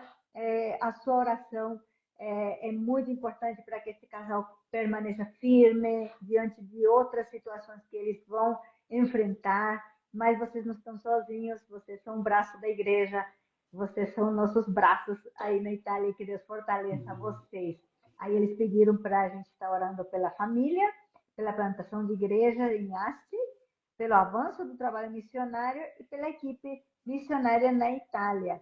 a sua oração é muito importante para que esse casal permaneça firme diante de outras situações que eles vão enfrentar, mas vocês não estão sozinhos, vocês são o braço da igreja, vocês são nossos braços aí na Itália, que Deus fortaleça vocês. Aí eles pediram para a gente estar orando pela família, pela plantação de igreja em Asti, pelo avanço do trabalho missionário e pela equipe missionária na Itália.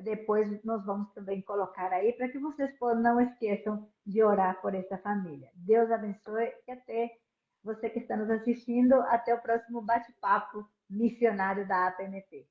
Depois nós vamos também colocar aí para que vocês não esqueçam de orar por essa família. Deus abençoe e até você que está nos assistindo, até o próximo bate-papo missionário da APMP.